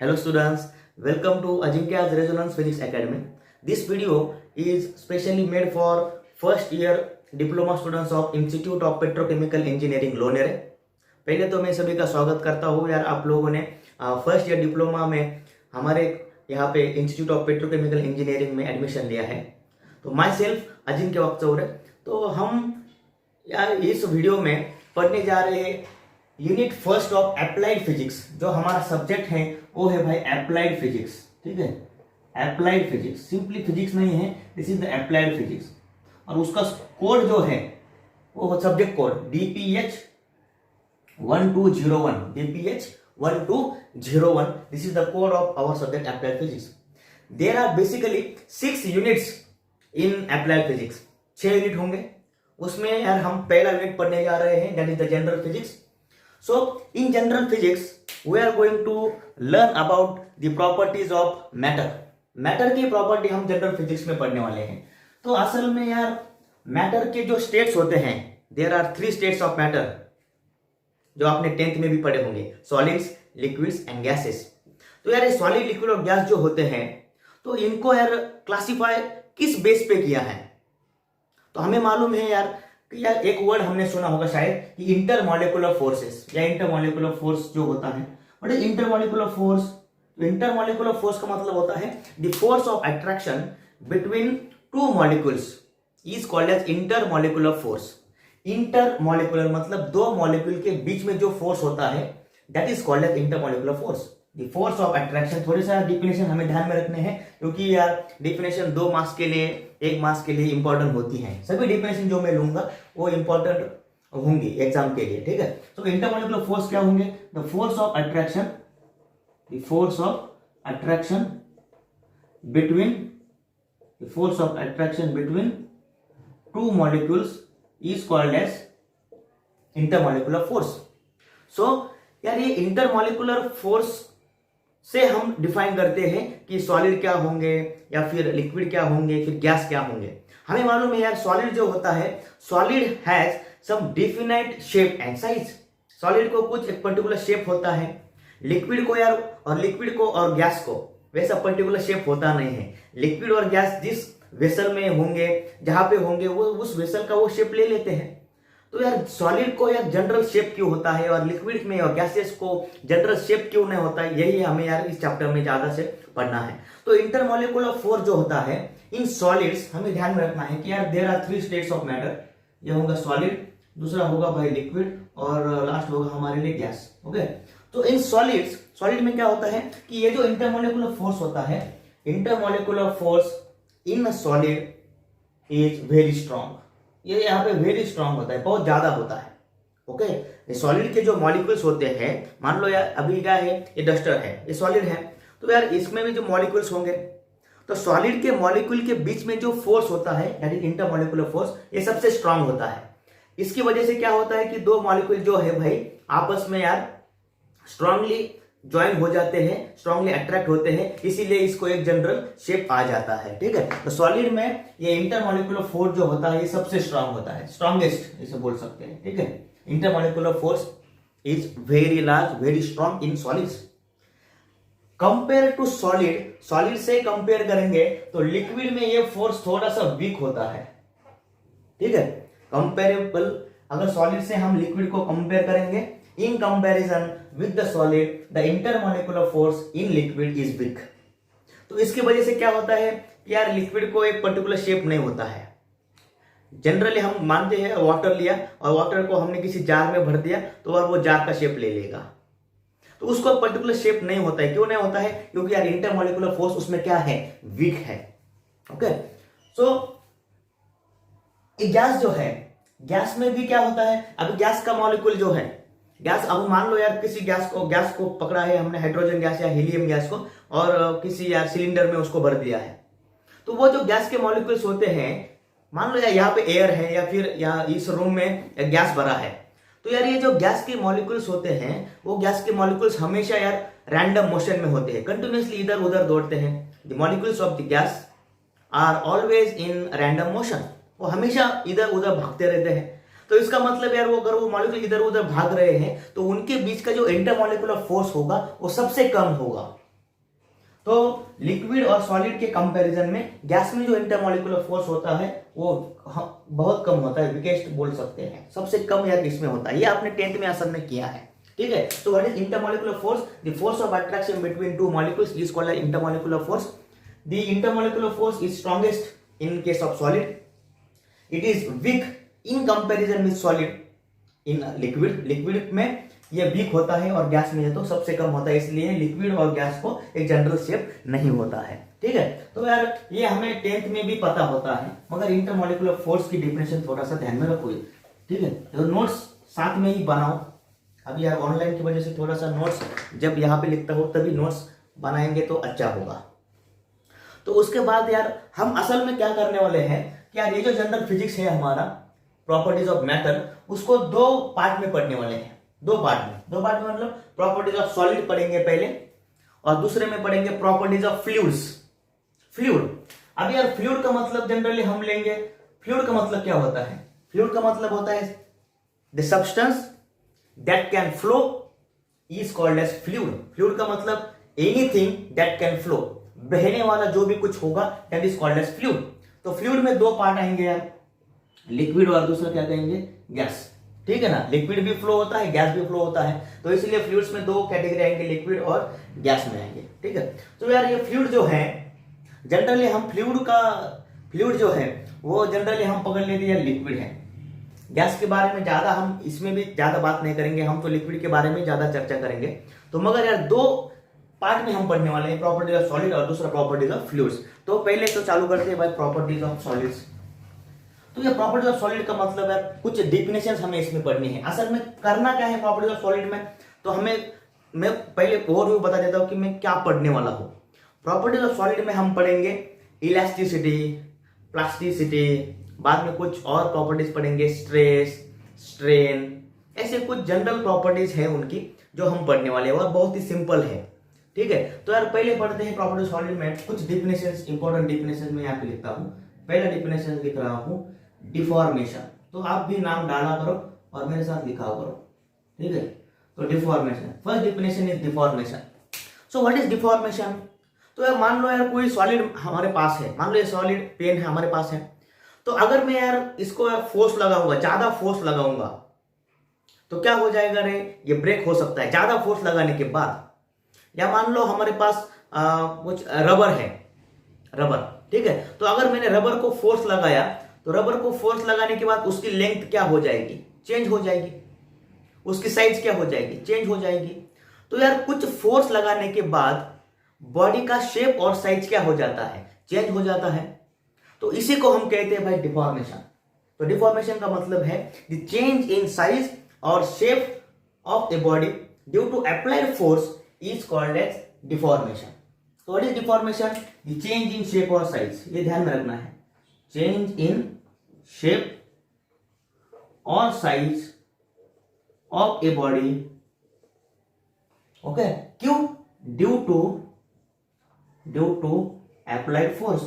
Hello students, welcome to Ajinkya's Resonance Physics Academy. This video is specially made for first year diploma students of Institute of Petrochemical Engineering लोनेरे। पहले तो मैं सभी का स्वागत करता हूँ यार, आप लोगों ने फर्स्ट ईयर डिप्लोमा में हमारे यहाँ पे इंस्टीट्यूट ऑफ पेट्रोकेमिकल इंजीनियरिंग में एडमिशन लिया है। तो माई सेल्फ अजिंक्य वाकचौरे। तो हम यार इस वीडियो में पढ़ने जा रहे हैं unit first of applied physics. जो हमारा सब्जेक्ट है वो है भाई अप्लाइड फिजिक्स, ठीक है। अप्लाइड फिजिक्स, सिंपली फिजिक्स नहीं है, this is the applied physics. और उसका कोड जो है वो subject code DPH 1201, DPH 1201, this is the code of our subject applied physics. There are basically 6 units in applied physics. 6 unit होंगे, उसमें यार हम पहला यूनिट पढ़ने जा रहे हैं, that is the general physics. So in general physics we are going to learn about the properties of matter. Matter की प्रॉपर्टी हम जनरल फिजिक्स में पढ़ने वाले हैं। तो असल में यार मैटर के जो स्टेट्स होते हैं, there are 3 states of matter जो आपने 10th में भी पढ़े होंगे, सॉलिड्स, लिक्विड्स एंड गैसेस। तो यार ये सॉलिड, लिक्विड और गैस जो होते हैं, तो इनको यार क्लासिफाई किस बेस पे किया है। तो हमें मालूम है यार यार एक वर्ड हमने सुना होगा शायद कि इंटरमॉलिक्यूलर फोर्सेस या इंटरमॉलिक्यूलर फोर्स जो होता है। What is intermolecular force? Intermolecular force का मतलब होता है the force of attraction between 2 molecules is called as intermolecular force. Intermolecular मतलब 2 मॉलिक्यूल के बीच में जो फोर्स होता है that is called as intermolecular force. The force of attraction, थोड़ी सा डिफिनेशन हमें ध्यान में रखने हैं क्योंकि यार डिफिनेशन 2 मार्क्स के लिए, 1 मार्क्स के लिए इंपॉर्टेंट होती है। सभी डिफिनेशन जो मैं लूंगा वो इंपॉर्टेंट होंगी एग्जाम के लिए, ठीक है। तो इंटरमॉलिक्यूलर फोर्स क्या होंगे? The force of attraction, the force of attraction between, the force of attraction between 2 molecules is called as intermolecular force. So यार ये इंटरमॉलिक्यूलर फोर्स से हम डिफाइन करते हैं कि सॉलिड क्या होंगे या फिर लिक्विड क्या होंगे, फिर गैस क्या होंगे। हमें मालूम है यार सॉलिड जो होता है, solid has some definite shape and size. Solid को कुछ एक पर्टिकुलर शेप होता है, लिक्विड को यार, और लिक्विड को और गैस को वैसा पर्टिकुलर शेप होता नहीं है। लिक्विड और गैस जिस वेसल में होंगे, जहां पे होंगे, वो उस वेसल का वो शेप ले लेते हैं। तो यार सॉलिड को यार जनरल शेप क्यों होता है और लिक्विड में और गैसेस को जनरल शेप क्यों नहीं होता है, यही हमें यार इस चैप्टर में ज्यादा से पढ़ना है। तो इंटरमॉलिक्यूलर फोर्स जो होता है इन सॉलिड्स, हमें ध्यान में रखना है कि यार there are 3 states of matter. ये होगा सॉलिड, दूसरा होगा भाई लिक्विड और लास्ट होगा हमारे लिए गैस। ओके, तो इन सॉलिड्स, सॉलिड में क्या होता है कि ये जो इंटरमॉलिक्यूलर फोर्स होता है, intermolecular force in solid is very strong. ये यहाँ पे वेरी स्ट्रांग होता है, बहुत ज्यादा होता है। ओके, सॉलिड के जो मॉलिक्यूल्स होते हैं, मान लो यार अभी क्या है, ये डस्टर है, ये सॉलिड है, तो यार इसमें भी जो मॉलिक्यूल्स होंगे, तो सॉलिड के मॉलिक्यूल के बीच में जो फोर्स होता है दैट इज इंटरमॉलिक्यूलर फोर्स, ये सबसे स्ट्रांग होता है। इसकी वजह से क्या होता है कि 2 मॉलिक्यूल जो है भाई आपस में यार स्ट्रांगली ज्वाइन हो जाते हैं, स्ट्रांगली अट्रैक्ट होते हैं, इसीलिए इसको एक जनरल शेप आ जाता है, ठीक है। तो सॉलिड में ये इंटरमॉलिक्यूलर फोर्स जो होता है ये सबसे स्ट्रांग होता है, स्ट्रांगेस्ट इसे बोल सकते हैं, ठीक है। Intermolecular force is very large, very strong in solids. Compare to solid, solid से कंपेयर करेंगे तो लिक्विड में ये फोर्स थोड़ा सा वीक होता है, ठीक है। कंपेरेबल, अगर सॉलिड से हम लिक्विड को कंपेयर करेंगे, in comparison with the solid, the intermolecular force in liquid is weak। तो इसकी वजह से क्या होता है कि यार लिक्विड को एक पर्टिकुलर शेप नहीं होता है। जनरली हम मानते हैं वाटर लिया और वाटर को हमने किसी जार में भर दिया तो और वो जार का शेप ले लेगा, तो उसको पर्टिकुलर शेप नहीं होता है। क्यों नहीं होता है? क्योंकि यार इंटरमॉलिक्यूलर फोर्स उसमें क्या है, वीक है। ओके, सो गैस जो है, गैस में भी क्या होता है, अभी गैस का मॉलिक्यूल जो है, गैस, अब मान लो यार किसी गैस को पकड़ा है हमने, हाइड्रोजन गैस या हीलियम गैस को, और किसी यार सिलेंडर में उसको भर दिया है। तो वो जो गैस के मॉलिक्यूल्स होते हैं, मान लो यार यहाँ पे एयर है या फिर यहाँ इस रूम में गैस भरा है, तो यार ये जो गैस के मॉलिक्यूल्स होते हैं, वो गैस के मॉलिक्यूल्स हमेशा यार रैंडम मोशन में होते हैं, कंटिन्यूसली इधर उधर दौड़ते हैं। The molecules of the gas are always in random motion, वो हमेशा इधर उधर भागते रहते हैं। तो इसका मतलब यार वो अगर वो मॉलिक्यूल इधर उधर भाग रहे हैं तो उनके बीच का जो इंटरमॉलिक्यूलर फोर्स होगा वो सबसे कम होगा। तो लिक्विड और सॉलिड के कंपैरिजन में गैस में जो इंटरमॉलिक्यूलर फोर्स होता है वो बहुत कम होता है, वीकेस्ट बोल सकते हैं, सबसे कम यार इसमें होता है। ये आपने 10th में असल में किया है, ठीक है। तो what is intermolecular force? The force of attraction between two molecules is called intermolecular force. The intermolecular force is strongest in case of solid, it is weak in comparison with solid in liquid. Liquid में ये week होता है और gas में तो सबसे कम होता है, इसलिए लिक्विड और गैस को एक जनरल शेप नहीं होता है, ठीक है। तो यार ये हमें 10th में भी पता होता है, मगर इंटरमॉलिक्यूलर फोर्स की डेफिनेशन थोड़ा सा ध्यान में रखो, ठीक है। तो नोट्स साथ में ही बनाओ। अभी यार ऑनलाइन की वजह से थोड़ा सा नोट्स जब यहाँ पे लिखता हो तभी नोट्स बनाएंगे तो अच्छा होगा। तो उसके बाद यार हम असल में क्या करने वाले हैं कि यार ये जो जनरल फिजिक्स है हमारा, प्रॉपर्टीज ऑफ मैटर, उसको दो पार्ट में पढ़ने वाले हैं। दो पार्ट में मतलब प्रॉपर्टीज ऑफ सॉलिड पढ़ेंगे पहले और दूसरे में पढ़ेंगे प्रॉपर्टीज ऑफ फ्लूइड्स। फ्लूइड, अब यार फ्लूइड का मतलब जनरली हम लेंगे, फ्लूइड का मतलब क्या होता है? फ्लूइड का मतलब होता है the substance that can flow is called as fluid. Fluid का मतलब एनीथिंग दैट कैन फ्लो, बहने वाला जो भी कुछ होगा that is called as fluid. तो फ्लूइड में दो पार्ट आएंगे यार, लिक्विड और दूसरा क्या कहेंगे? गैस, ठीक है ना। लिक्विड भी फ्लो होता है, गैस भी फ्लो होता है, तो इसलिए फ्लूइड्स में दो कैटेगरी आएंगे, लिक्विड और गैस में आएंगे, ठीक है। तो यार ये फ्लूइड जो है जनरली हम फ्लूइड जो है वो जनरली हम पकड़ लेते हैं लिक्विड है। गैस के बारे में ज्यादा हम इसमें भी ज्यादा बात नहीं करेंगे, हम तो लिक्विड के बारे में ज्यादा चर्चा करेंगे। तो मगर यार दो पार्ट में हम पढ़ने वाले हैं, प्रॉपर्टीज ऑफ सॉलिड और दूसरा प्रॉपर्टीज ऑफ फ्लूइड्स। तो पहले तो चालू करते हैं भाई प्रॉपर्टीज ऑफ सॉलिड्स। तो ये प्रॉपर्टीज ऑफ सॉलिड का मतलब है कुछ डेफिनेशंस हमें इसमें पढ़नी है। असल में करना क्या है प्रॉपर्टीज ऑफ सॉलिड में, तो हमें मैं पहले ओवरव्यू बता देता हूं कि मैं क्या पढ़ने वाला हूं। प्रॉपर्टीज ऑफ सॉलिड में हम पढ़ेंगे इलास्टिसिटी, प्लास्टिसिटी, बाद में कुछ और प्रॉपर्टीज पढ़ेंगे, स्ट्रेस, स्ट्रेन, ऐसे कुछ जनरल प्रॉपर्टीज है उनकी जो हम पढ़ने वाले हैं और बहुत ही सिंपल है, ठीक है। तो यार पहले पढ़ते हैं प्रॉपर्टीज ऑफ सॉलिड में कुछ डेफिनेशंस, इंपॉर्टेंट डेफिनेशंस में यहाँ पे लिखता हूं। पहला डेफिनेशन लिख रहा हूं डिफॉर्मेशन, तो आप भी नाम डाला करो और मेरे साथ लिखा करो, ठीक है। तो deformation, first definition is deformation. So what is deformation? तो यार मान लो यार कोई सॉलिड हमारे पास है, मान लो ये सॉलिड पेन है हमारे पास है, तो अगर मैं यार इसको यार फोर्स लगाऊंगा, ज्यादा फोर्स लगाऊंगा तो क्या हो जाएगा रे? ये ब्रेक हो सकता है ज्यादा फोर्स लगाने के बाद। या मान लो हमारे पास कुछ रबर है, रबर, ठीक है। तो अगर मैंने रबर को फोर्स लगाया तो रबर को फोर्स लगाने के बाद उसकी लेंथ क्या हो जाएगी? चेंज हो जाएगी। उसकी साइज क्या हो जाएगी? चेंज हो जाएगी। तो यार कुछ फोर्स लगाने के बाद बॉडी का शेप और साइज क्या हो जाता है? चेंज हो जाता है। तो इसी को हम कहते हैं भाई डिफॉर्मेशन। तो डिफॉर्मेशन का मतलब है द चेंज इन साइज और shape of a body due to applied force is called as deformation. तो what is deformation? The change in shape और साइज, ये ध्यान में रखना है। चेंज इन शेप और size of a body, okay, क्यों? Due to applied force.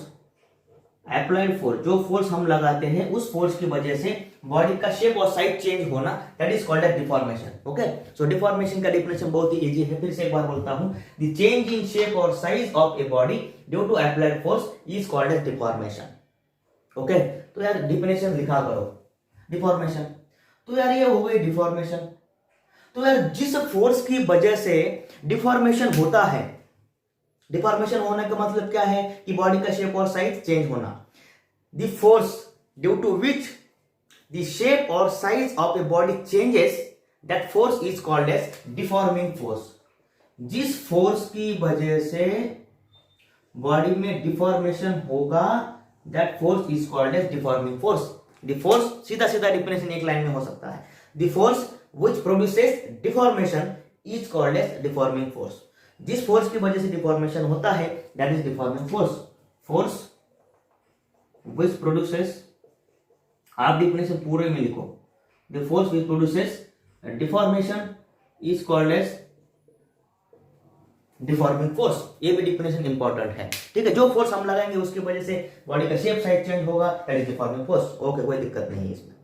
Applied force, जो फोर्स हम लगाते हैं उस फोर्स की वजह से बॉडी का शेप और साइज चेंज होना, that is called as deformation, okay. So deformation का डेफिनेशन बहुत ही इजी है, फिर से एक बार बोलता हूं, द चेंज इन शेप और size of a body due to applied force is called as deformation, okay. तो यार डिफिनेशन लिखा करो डिफॉर्मेशन। तो यार ये हो गई डिफॉर्मेशन। तो यार जिस फोर्स की वजह से डिफॉर्मेशन होता है, डिफॉर्मेशन होने का मतलब क्या है कि बॉडी का शेप और साइज चेंज होना। The force due to which the shape और size of a body changes, that force is called as deforming force. जिस फोर्स की वजह से बॉडी में डिफॉर्मेशन होगा, that force is called as deforming force. The force, सीधा सीधा definition एक लाइन में हो सकता है, the force which produces deformation is called as deforming force. जिस फोर्स की वजह से डिफॉर्मेशन होता है that is deforming force. Force which produces, आप डिफिनेशन पूरे में लिखो, the force which produces deformation is called as deforming force. ये भी डिफिनेशन इंपॉर्टेंट है, ठीक है। जो फोर्स हम लगाएंगे उसकी वजह से बॉडी का शेप साइज चेंज होगा, that is deforming force, okay. कोई दिक्कत नहीं है इसमें,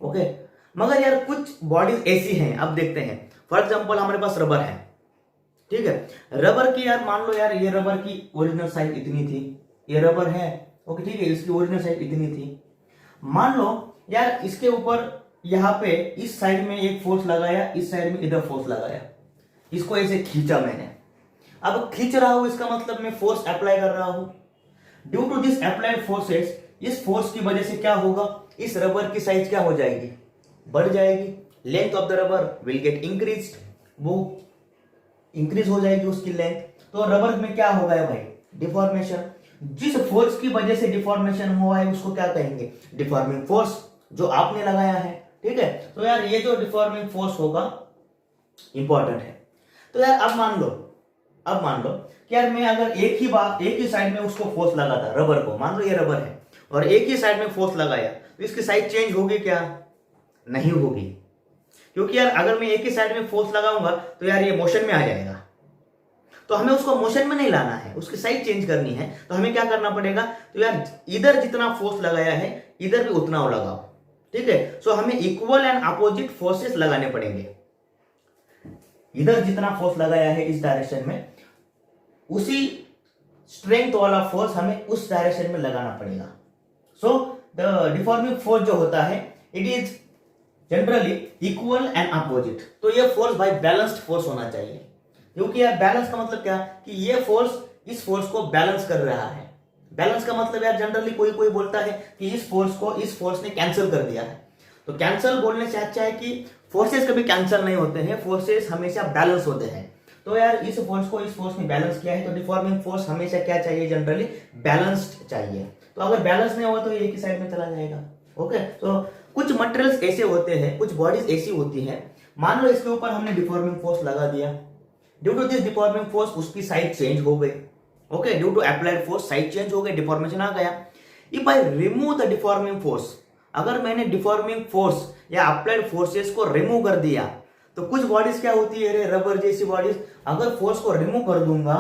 ओके। मगर यार कुछ बॉडीज ऐसी हैं, अब देखते हैं। फॉर एग्जांपल हमारे पास रबर है, ठीक है। रबर की यार मान लो यार ये रबर की ओरिजिनल साइज इतनी थी, ये रबर है, ओके ठीक है, इसकी ओरिजिनल साइज इतनी थी। मान लो यार इसके ऊपर यहाँ पे इस साइड में एक फोर्स लगाया, इस साइड में इधर फोर्स लगाया, इसको ऐसे खींचा मैंने। अब खींच रहा हूं इसका मतलब मैं फोर्स अप्लाई कर रहा हूं। Due to this applied forces, इस फोर्स की वजह से क्या होगा, इस रबर की साइज क्या हो जाएगी, बढ़ जाएगी। Length of the rubber will get increase, वो इंक्रीज हो जाएगी उसकी लेंथ। तो रबर में क्या हो गया भाई, डिफॉर्मेशन। जिस फोर्स की वजह से डिफॉर्मेशन हुआ है उसको क्या कहेंगे, डिफॉर्मिंग फोर्स, जो आपने लगाया है, ठीक है। तो यार ये जो डिफॉर्मिंग फोर्स होगा इंपॉर्टेंट है। तो यार अब मान लो कि यार मैं अगर एक ही साइड में उसको फोर्स लगाता, रबर को, मान लो ये रबर है और एक ही साइड में फोर्स लगाया, तो इसकी साइज चेंज होगी क्या, नहीं होगी। क्योंकि यार अगर मैं एक ही साइड में फोर्स लगाऊंगा तो यार ये मोशन में आ जाएगा, तो हमें उसको मोशन में नहीं लाना है, उसकी साइज चेंज करनी है। तो हमें क्या करना पड़ेगा, तो यार इधर जितना फोर्स लगाया है इधर भी उतना वो लगाओ, ठीक है। सो हमें इक्वल एंड अपोजिट फोर्सेस लगाने पड़ेंगे। इधर जितना फोर्स लगाया है इस डायरेक्शन में, उसी स्ट्रेंथ वाला फोर्स हमें उस डायरेक्शन में लगाना पड़ेगा। सो द डिफॉर्मिंग फोर्स जो होता है it is generally equal and opposite. तो ये फोर्स भाई बैलेंस्ड फोर्स होना चाहिए, क्योंकि यार बैलेंस का मतलब क्या, कि ये फोर्स इस फोर्स को बैलेंस कर रहा है। बैलेंस का मतलब यार जनरली कोई बोलता है कि इस फोर्स को इस फोर्स ने कैंसिल कर दिया है। तो कैंसिल बोलने से अच्छा है कि फोर्सेस कभी कैंसिल नहीं होते हैं, फोर्सेस हमेशा बैलेंस होते हैं। तो यार इस फोर्स को इस फोर्स ने बैलेंस किया है, तो डिफॉर्मिंग फोर्स हमेशा क्या चाहिए, जनरली बैलेंस्ड चाहिए। तो अगर बैलेंस नहीं होगा तो ये एक ही साइड में चला जाएगा, ओके। तो कुछ मटेरियल्स ऐसे होते हैं, कुछ बॉडीज ऐसी होती है, मान लो इसके ऊपर हमने डिफॉर्मिंग फोर्स लगा दिया, due to this deforming force उसकी साइज चेंज हो गई, okay. Due to applied force size change हो गई, डिफॉर्मेशन आ गया। If I remove the deforming force, अगर मैंने डिफॉर्मिंग फोर्स या अप्लाइड फोर्सेस को रिमूव कर दिया, तो कुछ बॉडीज क्या होती है, रबर जैसी बॉडीज, अगर फोर्स को रिमूव कर दूंगा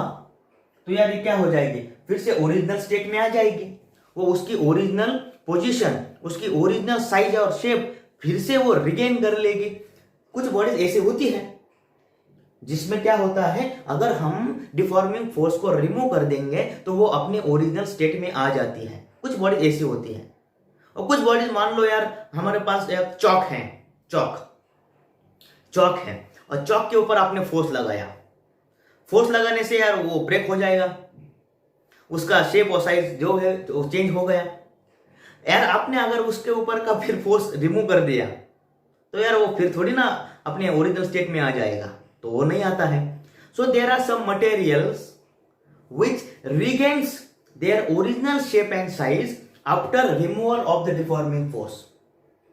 तो यार ये क्या हो जाएगी, फिर से ओरिजिनल स्टेट में आ जाएगी। वो उसकी ओरिजिनल पोजीशन, उसकी ओरिजिनल साइज और शेप फिर से वो रिगेन कर लेगी। कुछ बॉडीज ऐसी होती है जिसमें क्या होता है, अगर हम डिफॉर्मिंग फोर्स को रिमूव कर देंगे तो वो अपने ओरिजिनल स्टेट में आ जाती है। कुछ बॉडीज ऐसी होती है। और कुछ बॉडीज मान लो यार हमारे पास एक चौक है, चौक है और चौक के ऊपर आपने फोर्स लगाया, फोर्स लगाने से यार वो ब्रेक हो जाएगा, उसका शेप और साइज जो है वो चेंज हो गया। यार आपने अगर उसके ऊपर का फिर फोर्स रिमूव कर दिया तो यार वो फिर थोड़ी ना अपने ओरिजिनल स्टेट में आ जाएगा, तो वो नहीं आता है। So there are some materials which regains their original shape and size after removal of the deforming force.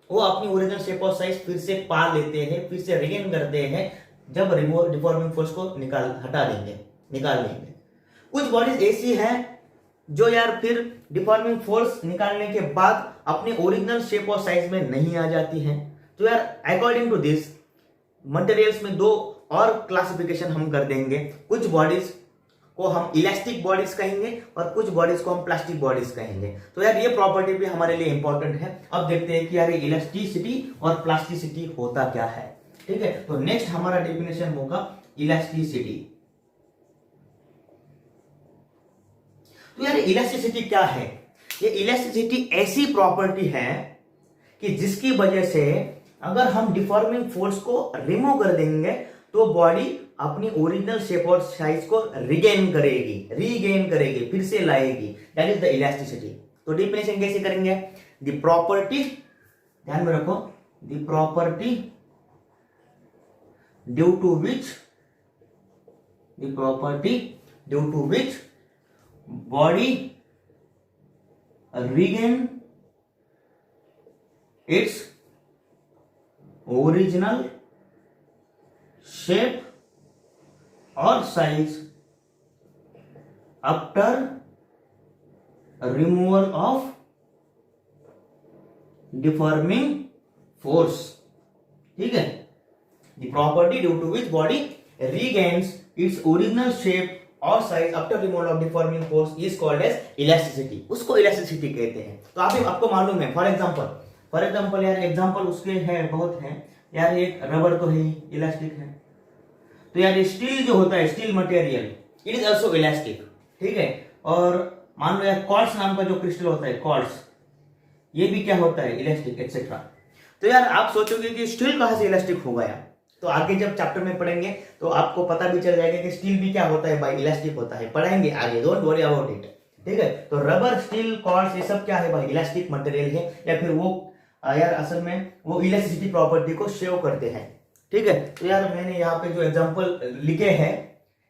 वो अपनी ओरिजिनल शेप और साइज फिर से पा लेते हैं, फिर से रिगेन करते हैं जब डिफॉर्मिंग फोर्स को निकाल लेंगे। कुछ बॉडीज ऐसी हैं जो यार फिर डिफॉर्मिंग फोर्स निकालने के बाद अपने ओरिजिनल शेप और साइज में नहीं आ जाती हैं। तो यार अकॉर्डिंग टू दिस मटेरियल्स में दो और क्लासिफिकेशन हम कर देंगे। कुछ बॉडीज को हम इलास्टिक बॉडीज कहेंगे और कुछ बॉडीज को हम प्लास्टिक बॉडीज कहेंगे। तो यार ये प्रॉपर्टी भी हमारे लिए इंपॉर्टेंट है। अब देखते हैं कि यार इलास्टिसिटी और प्लास्टिसिटी होता क्या है, ठीक है। तो नेक्स्ट हमारा डेफिनेशन होगा इलास्टिसिटी। तो यार इलास्टिसिटी क्या है, ये इलास्टिसिटी ऐसी प्रॉपर्टी है कि जिसकी वजह से अगर हम डिफॉर्मिंग फोर्स को रिमूव कर देंगे तो बॉडी अपनी ओरिजिनल शेप और साइज को रीगेन करेगी, फिर से लाएगी। That is the elasticity. तो डिफिनेशन कैसे करेंगे, द प्रॉपर्टी, ध्यान में रखो, the property due to which body regain its original shape और size after removal of deforming force, ठीक है। The property due to which body regains its original shape और size after removal of deforming force is called as elasticity. उसको elasticity कहते हैं। तो आपको मालूम है, फॉर एग्जांपल यार एग्जांपल उसके हैं, बहुत हैं यार। एक रबर तो है, इलास्टिक है, तो यार स्टील जो होता है, steel material, it is also elastic, ठीक है। और मान लो यार क्वार्ट्ज नाम का जो क्रिस्टल होता है, क्वार्ट्ज, ये भी क्या होता है, इलास्टिक एक्सेट्रा। तो यार आप सोचोगे कि स्टील कहां से इलास्टिक होगा यार, तो आगे जब चैप्टर में पढ़ेंगे तो आपको पता भी चल जाएगा कि स्टील भी क्या होता है भाई, इलास्टिक होता है, पढ़ाएंगे आगे, डोंट वरी अबाउट इट, ठीक है। तो रबर, स्टील, क्वार्ट्ज, ये सब क्या है भाई, इलास्टिक मटेरियल है, या फिर वो यार असल में वो इलास्टिसिटी प्रॉपर्टी को शेव करते हैं, ठीक है। तो यार मैंने यहाँ पे जो एग्जांपल लिखे हैं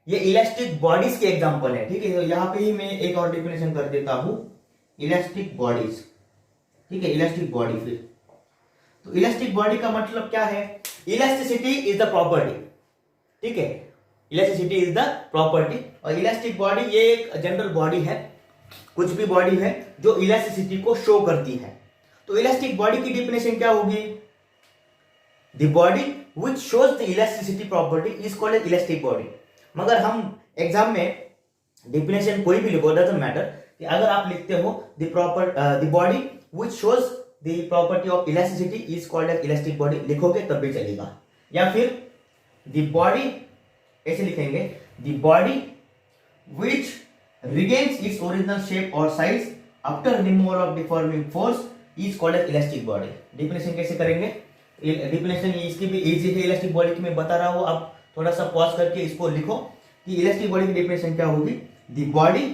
ये इलास्टिक बॉडीज के एग्जांपल है, ठीक है। तो यहाँ पे ही मैं एक और डेफिनेशन कर देता हूं, इलास्टिक बॉडीज, ठीक है, इलास्टिक बॉडी। फिर तो इलास्टिक बॉडी का मतलब क्या है, इलास्टिसिटी इज द प्रॉपर्टी, ठीक है, इलास्टिसिटी इज द प्रॉपर्टी। और इलास्टिक बॉडी ये एक जनरल बॉडी है, कुछ भी बॉडी है जो इलास्टिसिटी को शो करती है। तो इलास्टिक बॉडी की डेफिनेशन क्या होगी, the body which shows the elasticity property is called as elastic body. मगर हम एग्जाम में डेफिनेशन कोई भी लिखो, डजंट मैटर, कि अगर आप लिखते हो the body which shows the property of elasticity is called as elastic body लिखोगे तब भी चलेगा, या फिर द बॉडी ऐसे लिखेंगे, the body which regains its original shape or size after removal of deforming force is called as elastic body। Definition कैसे करेंगे, डेफिनेशन इसकी भी इजी है, इलास्टिक बॉडी की मैं बता रहा हूं, आप थोड़ा सा पॉज करके इसको लिखो कि इलास्टिक बॉडी की डेफिनेशन क्या होगी, the body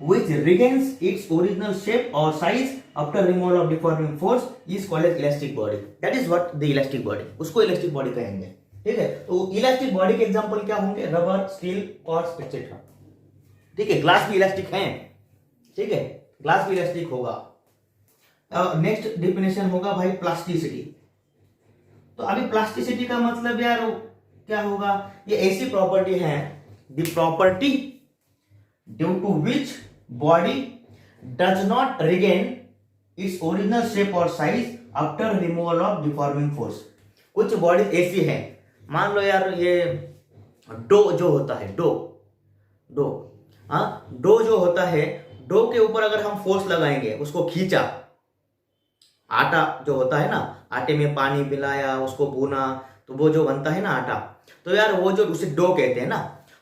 which regains its original shape or size after removal of deforming force is called as elastic body। that is what the elastic body, उसको इलास्टिक बॉडी कहेंगे, ठीक है। तो इलास्टिक बॉडी के example क्या होंगे, रबर, स्टील, क्वार्ट्ज एक्सेट्रा, ठीक है। ग्लास भी इलास्टिक है, ठीक है, ग्लास भी इलास्टिक होगा। नेक्स्ट डेफिनेशन होगा भाई प्लास्टिसिटी। तो अभी प्लास्टिसिटी का मतलब यार क्या होगा, ये ऐसी प्रॉपर्टी है, the property due to which body does not regain its original shape और size after removal of deforming force. कुछ बॉडी ऐसी है, मान लो यार ये डो जो होता है, डो डो जो होता है, डो के ऊपर अगर हम फोर्स लगाएंगे, उसको खींचा, आटा जो होता है ना, आटे में पानी मिलाया, उसको भूना, तो वो जो बनता है ना आटा, तो यार वो जो उसे डो कहते हैं ना।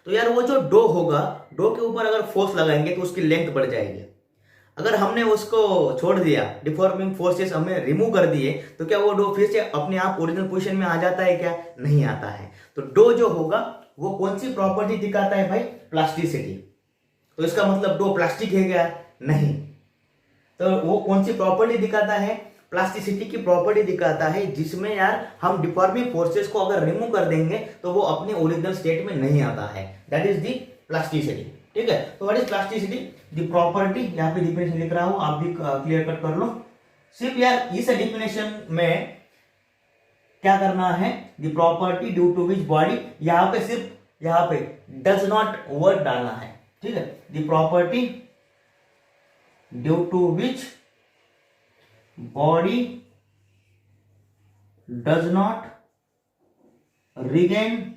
तो यार वो जो डो होगा, डो के ऊपर अगर फोर्स लगाएंगे तो उसकी लेंथ बढ़ जाएगी। अगर हमने उसको छोड़ दिया, डिफॉर्मिंग फोर्सेस हमने रिमूव कर दिए, तो क्या वो डो फिर से अपने आप ओरिजिनल पोजीशन में आ जाता है क्या, नहीं आता है। तो डो जो होगा वो कौन सी प्रॉपर्टी दिखाता है भाई, प्लास्टिसिटी। तो इसका मतलब डो प्लास्टिक है क्या, नहीं। तो वो कौन सी प्रॉपर्टी दिखाता है, प्लास्टिसिटी की प्रॉपर्टी दिखाता है, जिसमें यार हम डिफॉर्मिंग फोर्सेस को अगर रिमूव कर देंगे तो वो अपने ओरिजिनल स्टेट में नहीं आता है, दैट इज द प्लास्टिसिटी, ठीक है। तो what is plasticity, the property, यहाँ पे डिफिनेशन लिख रहा हूं, आप भी क्लियर कट कर लो। सिर्फ यार इस डिफिनेशन में क्या करना है, the property due to which body, यहाँ पे सिर्फ यहाँ पे डज नॉट वर्ड डालना है, ठीक है। The property due to which body does not regain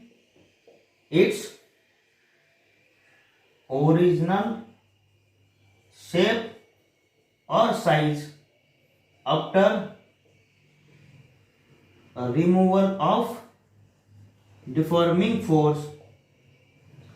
its original shape और size after removal of deforming force,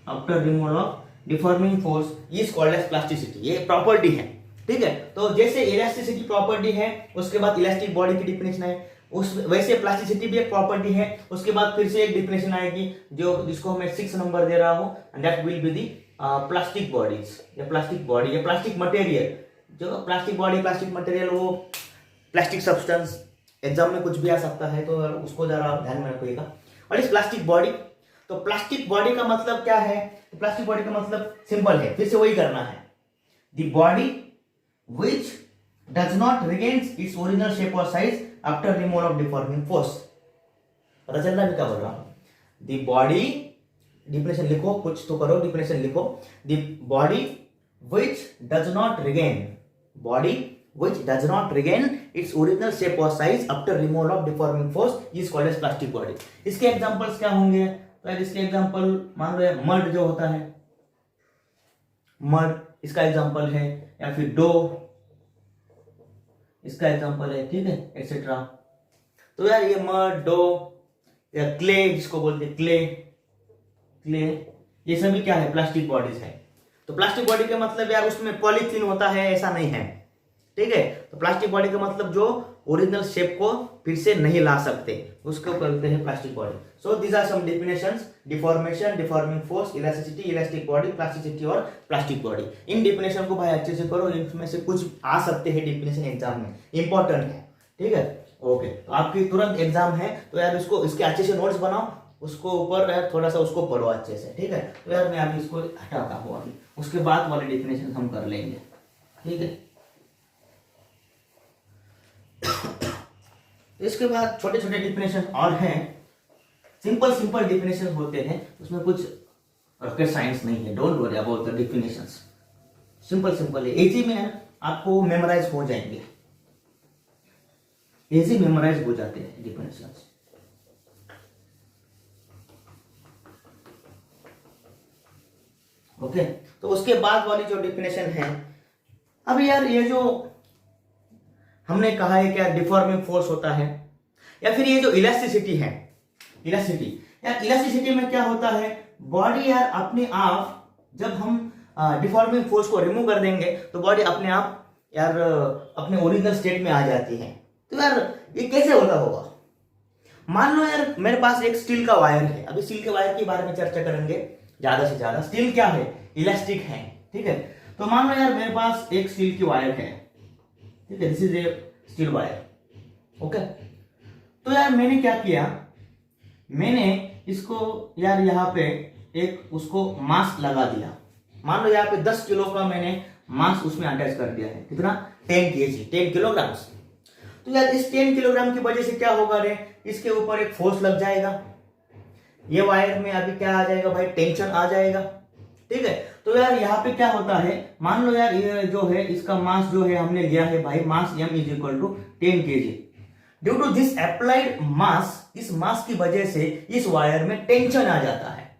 after removal of deforming force is called as plasticity. ये प्रॉपर्टी है, ठीक है। तो जैसे इलास्टिसिटी प्रॉपर्टी है, उसके बाद इलास्टिक बॉडी की डिफिनेशन है, उस वैसे प्लास्टिसिटी भी एक प्रॉपर्टी है। उसके बाद फिर से एक डिफिनेशन आएगी जो जिसको मैं 6 नंबर दे रहा हूं, and that will be the plastic bodies, या प्लास्टिक बॉडी या प्लास्टिक मटेरियल। जो प्लास्टिक बॉडी, प्लास्टिक मटेरियल, वो प्लास्टिक सब्सटेंस, एग्जाम में कुछ भी आ सकता है, तो उसको जरा ध्यान में रखिएगा। व्हाट इज प्लास्टिक बॉडी, तो प्लास्टिक बॉडी का मतलब क्या है, तो प्लास्टिक बॉडी का मतलब सिंपल है, फिर से वही करना है, the body which does not regains its original shape or size after removal of deforming force। पता चल रहा है क्या बोल रहा हूं, the body, डिफिनेशन लिखो, कुछ तो करो, डिफिनेशन लिखो, the body which does not regain, body which does not regain its original shape or size after removal of deforming force is called as plastic body। इसके एग्जांपल्स क्या होंगे, तो इसके एग्जांपल मान लो मड जो होता है, मड इसका एग्जांपल है, या फिर डो इसका एग्जांपल है, ठीक है, एक्सेट्रा। तो यार ये मड, डो, या क्ले जिसको बोलते हैं क्ले, ये सभी क्या है, प्लास्टिक बॉडीज है। तो प्लास्टिक बॉडी का मतलब यार उसमें पॉलीथीन होता है ऐसा नहीं है, ठीक है। तो प्लास्टिक बॉडी का मतलब जो ओरिजिनल शेप को फिर से नहीं ला सकते उसको बोलते हैं plastic body. So these are some definitions, deformation, deforming force, elasticity, elastic body, plasticity और प्लास्टिक बॉडी। इन डिफिनेशन को भाई अच्छे से करो, इनमें से कुछ आ सकते हैं डिफिनेशन एग्जाम में, इंपॉर्टेंट है, ठीक है। ओके, तो आपकी तुरंत एग्जाम है तो यार इसको इसके अच्छे से नोट्स बनाओ, उसको ऊपर यार थोड़ा सा उसको पढ़ो अच्छे से, ठीक है। तो यार मैं अभी इसको हटाता हूँ, अभी उसके बाद वाले डिफिनेशन हम कर लेंगे, ठीक है। इसके बाद छोटे छोटे डिफिनेशन और हैं, सिंपल डिफिनेशन होते हैं, उसमें कुछ रॉकेट साइंस नहीं है, don't worry about the definitions, simple है, इजी में आपको मेमोराइज हो जाएंगे, इजी मेमोराइज हो जाते हैं डिफिनेशंस। ओके, तो उसके बाद वाली जो डिफिनेशन है, अब यार ये जो हमने कहा है क्या डिफॉर्मिंग फोर्स होता है, या फिर ये जो इलास्टिसिटी है, इलास्टिसिटी में क्या होता है, बॉडी यार अपने आप जब हम डिफॉर्मिंग फोर्स को रिमूव कर देंगे तो बॉडी अपने आप यार अपने ओरिजिनल स्टेट में आ जाती है। तो यार ये कैसे होता होगा, मान लो यार मेरे पास एक स्टील का वायर है, अभी स्टील के वायर के बारे में चर्चा करेंगे ज्यादा से ज्यादा। स्टील क्या है, इलास्टिक है, ठीक है। तो मान लो यार मेरे पास एक स्टील की वायर है, ठीक है, this is a steel wire, okay. तो यार मैंने क्या किया, मैंने इसको यार यहाँ पे एक उसको मास लगा दिया, मान लो यहाँ पे 10 किलो का मैंने मास उसमें अटैच कर दिया है, कितना 10 kg, 10 किलोग्राम। तो यार इस 10 किलोग्राम की वजह से क्या होगा रे, इसके ऊपर एक फोर्स लग जाएगा, ये वायर में अभी क्या आ जाएगा भाई, टेंशन आ जाएगा, ठीक है। तो यार यहाँ पे क्या होता है, मान लो यार ये जो है इसका मास जो है हमने लिया है भाई, mass m is equal to 10 kg। Due to this applied mass, इस मास की वजह से इस वायर में टेंशन आ जाता है,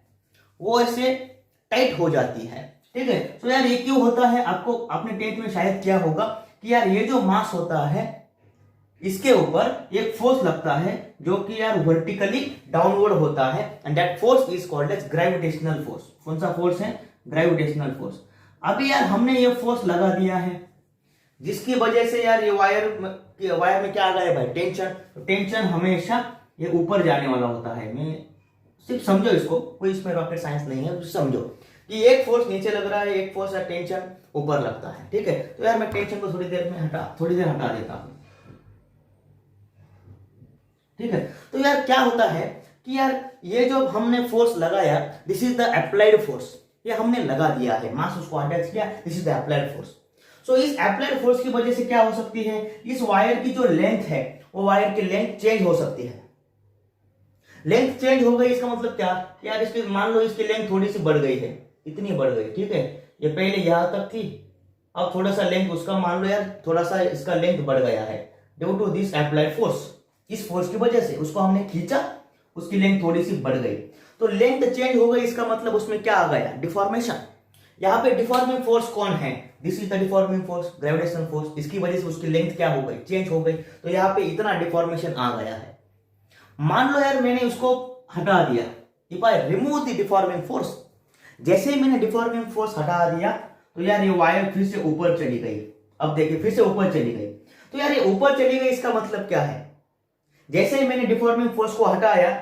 वो ऐसे टाइट हो जाती है, ठीक है। तो यार ये क्यों होता है, आपको आपने 10th में शायद क्या होगा कि यार ये जो मास होता है इसके ऊपर एक फोर्स लगता है जो कि यार वर्टिकली डाउनवर्ड होता है, and that force is called as gravitational force. कौन सा फोर्स है, ग्रेविटेशनल फोर्स। अभी यार हमने ये फोर्स लगा दिया है जिसकी वजह से यार ये वायर में क्या आ गया है भाई, टेंशन। टेंशन हमेशा ये ऊपर जाने वाला होता है, मैं सिर्फ समझो इसको, कोई इसमें रॉकेट साइंस नहीं है, समझो कि एक फोर्स नीचे लग रहा है, एक फोर्स या टेंशन ऊपर लगता है, ठीक है। तो यार मैं टेंशन को थोड़ी देर हटा देता हूं, ठीक है। तो यार क्या होता है कि यार ये जो हमने फोर्स लगाया, this is the applied force, ये हमने लगा दिया है, मास उसको अटैच किया, this is the applied force. So इस अप्लाइड फोर्स की वजह से क्या हो सकती है, इस वायर की जो लेंथ है वो वायर की लेंथ चेंज हो सकती है। लेंथ चेंज हो गई इसका मतलब क्या यार, इसकी मान लो इसकी लेंथ थोड़ी सी बढ़ गई है, इतनी बढ़ गई, ठीक है। ये पहले यहां तक थी, अब थोड़ा सा लेंथ उसका मान लो यार थोड़ा सा इसका लेंथ बढ़ गया है, due to this applied force. इस फोर्स की वजह से उसको हमने खींचा, उसकी लेंथ थोड़ी सी बढ़ गई, तो लेंथ चेंज हो गई, इसका मतलब उसमें क्या आ गया, डिफॉर्मेशन। यहाँ पे डिफॉर्मिंग फोर्स कौन है, this is the deforming force, gravitational force. इसकी वजह से उसकी लेंथ क्या हो गई, चेंज हो गई, तो यहाँ पे इतना डिफॉर्मेशन आ गया है। मान लो यार मैंने उसको हटा दिया, if I remove the deforming force, जैसे ही मैंने डिफॉर्मिंग फोर्स हटा दिया तो यार ये वायर फिर से ऊपर चली गई। अब देखिए फिर से ऊपर चली गई, तो यार ये ऊपर चली गई, इसका मतलब क्या है, जैसे ही मैंने डिफॉर्मिंग फोर्स को हटाया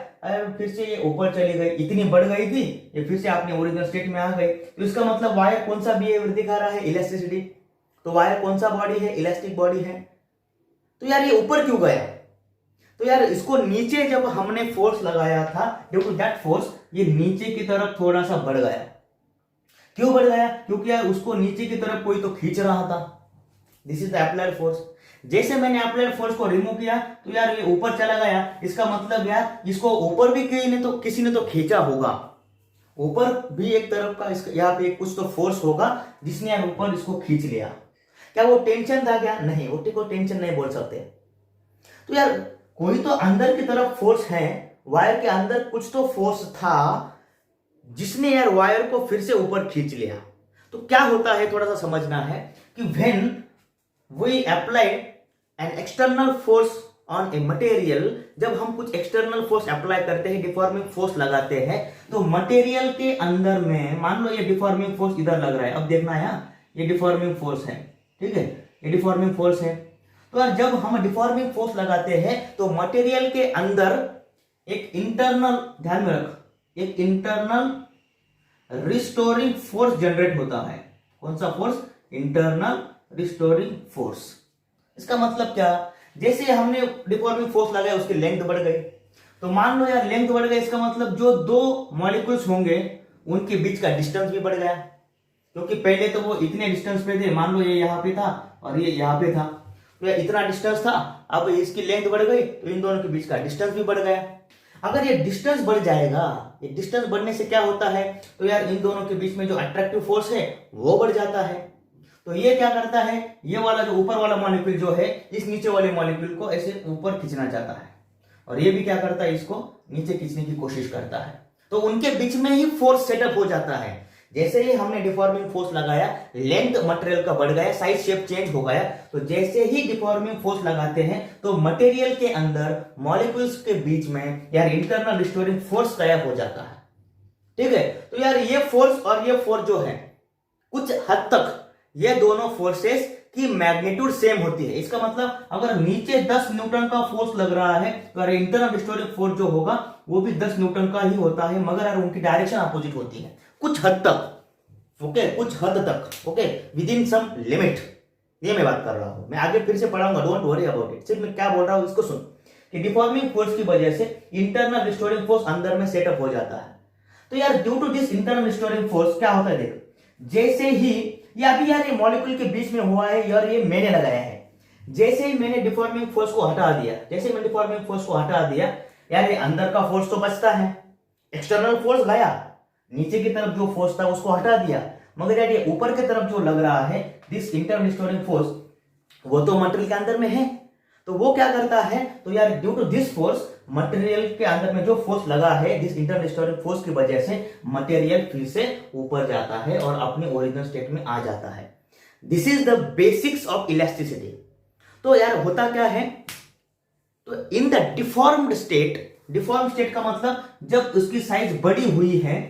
फिर से ये ऊपर चली गई, इतनी बढ़ गई थी, ये फिर से अपने ओरिजिनल स्टेट में आ गई। तो इसका मतलब वायर कौन सा बिहेवियर दिखा रहा है, इलास्टिसिटी। तो वायर कौन सा बॉडी है, इलास्टिक बॉडी है। तो यार ये ऊपर क्यों गया, तो यार इसको नीचे जब हमने फोर्स लगाया था, ड्यू टू दैट फोर्स ये नीचे की तरफ थोड़ा सा बढ़ गया। क्यों बढ़ गया, क्योंकि यार उसको नीचे की तरफ कोई तो खींच रहा था, this is the applied force. जैसे मैंने अप्लाइड फोर्स को रिमूव किया तो यार ये ऊपर चला गया, इसका मतलब यार इसको ऊपर भी किसी ने तो खींचा होगा, ऊपर भी एक तरफ का इसका यहाँ पे कुछ तो फोर्स होगा जिसने यार ऊपर इसको खींच लिया। क्या वो टेंशन था क्या, नहीं, वो को टेंशन नहीं बोल सकते। तो यार कोई तो अंदर की तरफ फोर्स है, वायर के अंदर कुछ तो फोर्स था जिसने यार वायर को फिर से ऊपर खींच लिया। तो क्या होता है थोड़ा सा समझना है कि when we apply an external force on a material, जब हम कुछ एक्सटर्नल फोर्स अप्लाई करते हैं, डिफॉर्मिंग फोर्स लगाते हैं, तो मटेरियल के अंदर में मान लो ये डिफॉर्मिंग फोर्स इधर लग रहा है, अब देखना है ये डिफॉर्मिंग फोर्स है, ठीक है, ये डिफॉर्मिंग फोर्स है। तो यार जब हम डिफॉर्मिंग फोर्स लगाते हैं तो मटेरियल के अंदर एक इंटरनल, ध्यान में रख, एक इंटरनल रिस्टोरिंग फोर्स जनरेट होता है। कौन सा फोर्स? Internal restoring force. इसका मतलब क्या? जैसे हमने डिफॉर्मिंग फोर्स लगाया उसकी लेंथ बढ़ गई, तो मान लो यार लेंथ बढ़ गई, इसका मतलब जो दो मॉलिक्यूल्स होंगे उनके बीच का डिस्टेंस भी बढ़ गया, क्योंकि पहले तो वो इतने डिस्टेंस पे थे, मान लो ये यहाँ पे था और ये यहाँ पे था, तो यार इतना डिस्टेंस था, अब इसकी लेंथ बढ़ गई तो इन दोनों के बीच का डिस्टेंस भी बढ़ गया। अगर ये डिस्टेंस बढ़ जाएगा, ये डिस्टेंस बढ़ने से क्या होता है, तो यार इन दोनों के बीच में जो अट्रैक्टिव फोर्स है वो बढ़ जाता है। तो ये क्या करता है, ये वाला जो ऊपर वाला मॉलिक्यूल जो है इस नीचे वाले मॉलिक्यूल को ऐसे ऊपर खींचना चाहता है, और ये भी क्या करता है, इसको नीचे खींचने की कोशिश करता है। तो उनके बीच में ही फोर्स सेटअप हो जाता है। जैसे ही हमने डिफॉर्मिंग फोर्स लगाया, लेंथ मटेरियल का बढ़ गया, साइज शेप चेंज हो गया। तो जैसे ही डिफॉर्मिंग फोर्स लगाते हैं तो मटेरियल के अंदर मॉलिक्यूल्स के बीच में यार इंटरनल रिस्टोरिंग फोर्स तैयार हो जाता है, ठीक है। तो यार ये फोर्स और ये फोर्स जो है कुछ हद तक ये दोनों फोर्सेस की मैग्नीट्यूड सेम होती है। इसका मतलब अगर नीचे 10 न्यूटन का फोर्स लग रहा है तो इंटरनल रिस्टोरिंग फोर्स जो होगा वो भी 10 न्यूटन का ही होता है, मगर यार उनकी डायरेक्शन अपोजिट होती है कुछ हद तक, ओके, कुछ हद तक, okay, within some limit. ये मैं बात कर रहा हूं, मैं आगे फिर से पढ़ाऊंगा, डोंट वरी अबाउट इट। सिर्फ मैं क्या बोल रहा हूं इसको सुन, कि डिफॉर्मिंग फोर्स की वजह से इंटरनल रिस्टोरिंग फोर्स अंदर में सेटअप हो जाता है। तो यार due to this internal restoring force क्या होता है, देख, जैसे ही ये अभी यार ये मॉलिक्यूल के बीच में हुआ है और ये मैंने लगाया है, जैसे ही मैंने डिफॉर्मिंग फोर्स को हटा दिया, जैसे मैंने डिफॉर्मिंग फोर्स को हटा दिया, यार ये अंदर का फोर्स तो बचता है, एक्सटर्नल फोर्स गया, नीचे की तरफ जो फोर्स था उसको हटा दिया, मगर यार ये ऊपर की तरफ जो लग रहा है दिस इंटरनल रिस्टोरिंग फोर्स, वो तो मटेरियल के अंदर में है। तो वो क्या करता है, तो यार due to this force, material के अंदर में जो फोर्स लगा है दिस इंटरनल रिस्टोरिंग फोर्स की वजह से मटेरियल फिर से ऊपर जाता है और अपने ओरिजिनल स्टेट में आ जाता है। This is the basics of elasticity. तो यार होता क्या है, तो in the deformed state, deform state का मतलब जब उसकी साइज बड़ी हुई है,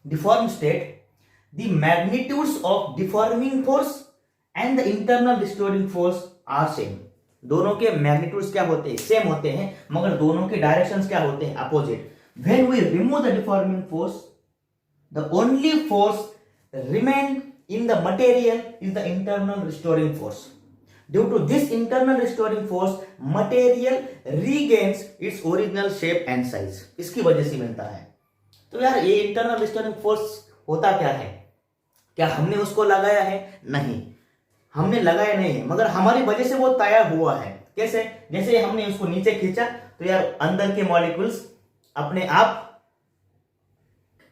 deform state, the magnitudes of deforming force and the internal restoring force are same. दोनों के मैग्नीट्यूड्स क्या होते हैं, सेम होते हैं, मगर दोनों के डायरेक्शंस क्या होते हैं, opposite. When we remove the deforming force, the only force remain in the material is the internal restoring force. Due to this internal restoring force, material regains its original shape and size. इसकी वजह से मिलता है। तो यार ये internal restoring force होता क्या है, क्या हमने उसको लगाया है? नहीं, हमने लगाया नहीं है, मगर हमारी वजह से वो तैयार हुआ है। कैसे? जैसे हमने उसको नीचे खींचा तो यार अंदर के मॉलिक्यूल्स अपने आप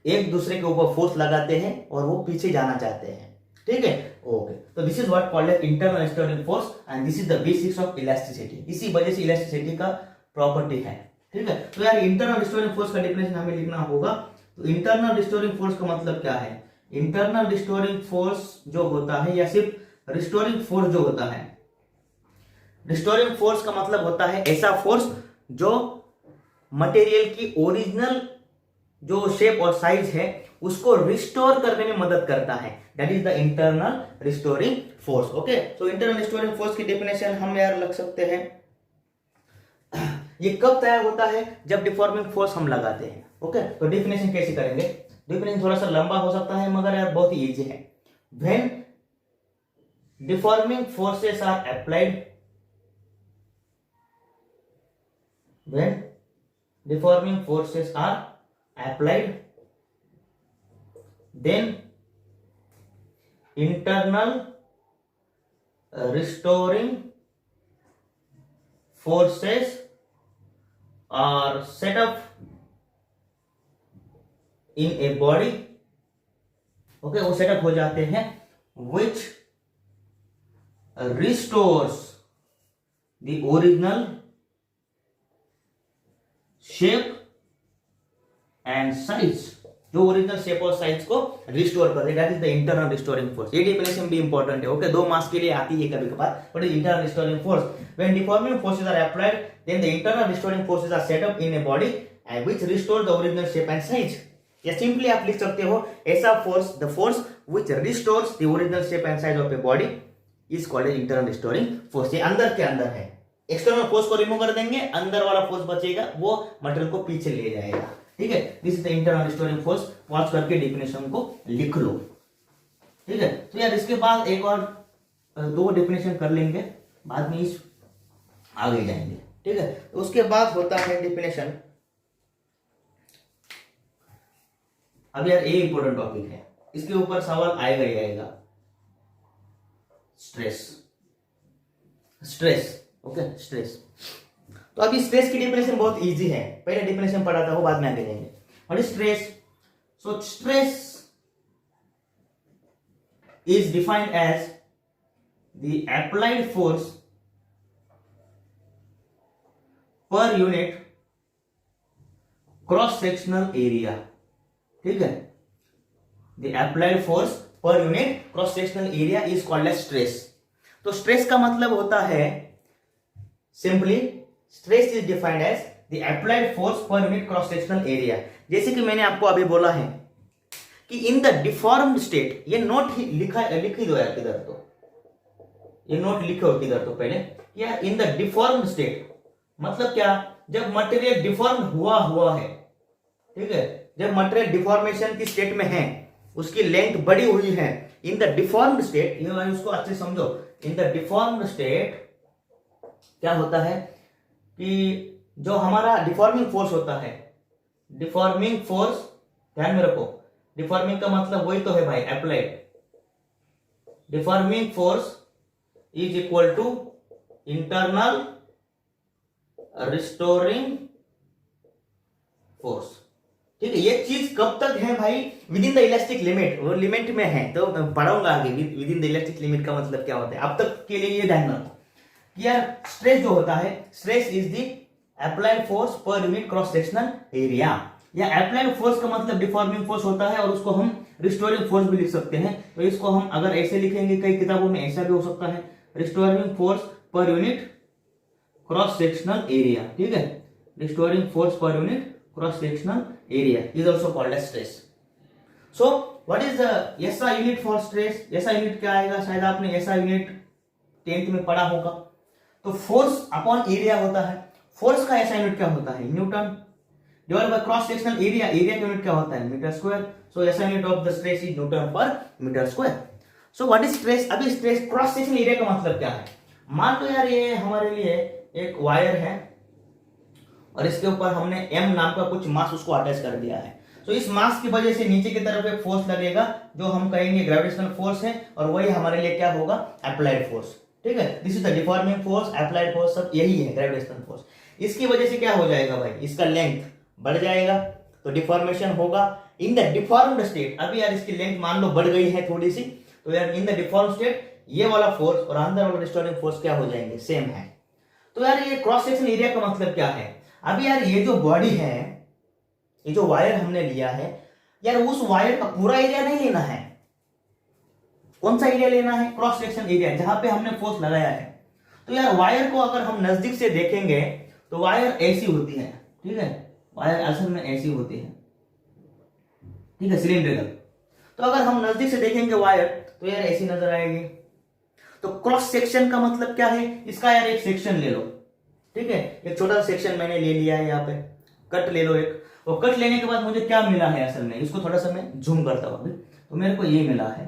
एक दूसरे के ऊपर फोर्स लगाते हैं और वो पीछे जाना चाहते हैं, ठीक है, ओके। तो this is what called as internal restoring force and this is the basics of elasticity. इसी वजह से इलास्टिसिटी का प्रॉपर्टी है, ठीक है। तो यार इंटरनल रिस्टोरिंग फोर्स का डेफिनेशन हमें लिखना होगा। तो इंटरनल रिस्टोरिंग फोर्स का मतलब क्या है? इंटरनल रिस्टोरिंग फोर्स जो होता है, या सिर्फ रिस्टोरिंग फोर्स जो होता है, रिस्टोरिंग फोर्स का मतलब होता है ऐसा फोर्स जो मटेरियल की ओरिजिनल जो शेप और साइज है उसको रिस्टोर करने में मदद करता है। That is the internal restoring force, okay. तो इंटरनल रिस्टोरिंग फोर्स की डेफिनेशन हम यार लग सकते हैं, ये कब तैयार होता है? जब डिफॉर्मिंग फोर्स हम लगाते हैं, ओके। तो डेफिनेशन कैसे करेंगे? डेफिनेशन थोड़ा सा लंबा हो सकता है, मगर यार बहुत ही इजी है। When deforming forces are applied, when deforming forces are applied, then internal restoring forces are set up in a body, okay, वो सेटअप हो जाते हैं, which restores the original shape and size, जो ओरिजिनल शेप और size को restore कर दे, that is the internal restoring force. ये डेफिनेशन भी इंपॉर्टेंट है, ओके, 2 मार्क्स के लिए आती है कभी कभार, but internal restoring force when deforming forces are applied then the internal restoring forces are set up in a body and which restore the original shape and size. या simply आप लिख सकते हो ऐसा force, the force which restores the original shape and size of a body is called internal restoring force. ये अंदर के अंदर है, एक्सटर्नल फोर्स को रिमूव कर देंगे, अंदर वाला फोर्स बचेगा, वो मटेरियल को पीछे ले जाएगा, ठीक है। This is the internal restoring force, watch करके डेफिनेशन को लिख लो, ठीक है। तो यार इसके बाद एक और 2 डेफिनेशन कर लेंगे, बाद में इस आगे जाएंगे, ठीक है। तो उसके बाद होता है डेफिनेशन, अब यार ये इंपॉर्टेंट टॉपिक है, इसके ऊपर सवाल आएगा ही आएगा, स्ट्रेस। Stress, okay, stress. तो अभी स्ट्रेस की डेफिनेशन बहुत इजी है, पहले डेफिनेशन पढ़ा था वो बाद में आगे जाएंगे। What is stress? So stress is defined as the applied force per unit cross sectional area, ठीक है। The applied force per unit cross sectional area is called as stress. तो स्ट्रेस का मतलब होता है simply, stress is defined as the applied force per unit cross sectional area. जैसे कि मैंने आपको अभी बोला है कि इन द डिफॉर्म्ड स्टेट, ये नोट ही लिख ही दो यार किधर, तो ये नोट लिखो किधर तो पहले, या इन द डिफॉर्म्ड स्टेट मतलब क्या, जब मटेरियल डिफॉर्म हुआ है, ठीक है, जब मटेरियल डिफॉर्मेशन की स्टेट में है, उसकी लेंथ बढ़ी हुई है, इन द डिफॉर्म्ड स्टेट, ये वाली उसको अच्छे समझो, इन द डिफॉर्म्ड स्टेट क्या होता है कि जो हमारा डिफॉर्मिंग फोर्स होता है, डिफॉर्मिंग फोर्स ध्यान में रखो, डिफॉर्मिंग का मतलब वही तो है भाई, applied. Deforming force is equal to internal restoring force, ठीक है। ये चीज कब तक है भाई, within the elastic limit, वो लिमिट में है, तो मैं पढ़ाऊंगा आगे within the elastic limit का मतलब क्या होता है। अब तक के लिए ये ध्यान रखो यार, स्ट्रेस जो होता है, stress is the applied force per unit cross sectional area. या अप्लाइड फोर्स का मतलब डिफॉर्मिंग फोर्स होता है, और उसको हम रिस्टोरिंग फोर्स भी लिख सकते हैं। तो इसको हम अगर ऐसे लिखेंगे, कई किताबों में ऐसा भी हो सकता है, restoring force per unit cross sectional area, ठीक है। Restoring force per unit cross sectional area is also called as stress. So what is the SI unit for stress? SI unit क्या आएगा, शायद आपने एसआई यूनिट 10th में पढ़ा होगा। तो फोर्स अपॉन एरिया होता है, फोर्स का एसआई यूनिट क्या होता है, newton, divided by cross sectional area, area का यूनिट क्या होता है, metre square. So SI unit of the stress is newton per metre square. So what is stress? अभी स्ट्रेस क्रॉस सेक्शनल एरिया का मतलब क्या है, मान लो यार ये हमारे लिए एक वायर है और इसके ऊपर हमने m नाम का कुछ मास उसको अटैच कर दिया है। तो इस मास की वजह से नीचे की तरफ एक फोर्स लगेगा जो हम कहेंगे ग्रेविटेशनल फोर्स है, और वही हमारे लिए क्या होगा, अप्लाइड फोर्स, ठीक है। This is the deforming force, applied force, सब यही है ग्रेविटेशनल फोर्स। इसकी वजह से क्या हो जाएगा भाई, इसका लेंथ बढ़ जाएगा, तो डिफॉर्मेशन होगा इन द डिफॉर्म्ड स्टेट। अभी यार इसकी लेंथ मान लो बढ़ गई है थोड़ी सी, तो यार इन द डिफॉर्म्ड स्टेट ये वाला फोर्स और अंदर वाला रिस्टोरिंग फोर्स क्या हो जाएंगे, सेम है। तो यार ये क्रॉस सेक्शन एरिया का मतलब क्या है, अभी यार ये जो बॉडी है, ये जो वायर हमने लिया है, यार उस वायर का पूरा एरिया नहीं लेना है। कौन सा एरिया लेना है, क्रॉस सेक्शन एरिया, जहां पे हमने फोर्स लगाया है। तो यार वायर को अगर हम नजदीक से देखेंगे तो वायर ऐसी होती है, ठीक है, वायर असल में ऐसी होती है, ठीक है, सिलिंड्रिकल। तो अगर हम नजदीक से देखेंगे वायर तो यार ऐसी नजर आएगी। तो क्रॉस सेक्शन का मतलब क्या है, इसका यार एक सेक्शन ले लो, ठीक है, एक छोटा सा सेक्शन मैंने ले लिया है, यहाँ पे कट ले लो एक, और कट लेने के बाद मुझे क्या मिला है असल में, इसको थोड़ा सा मैं जूम करता हूं अभी, तो मेरे को ये मिला है।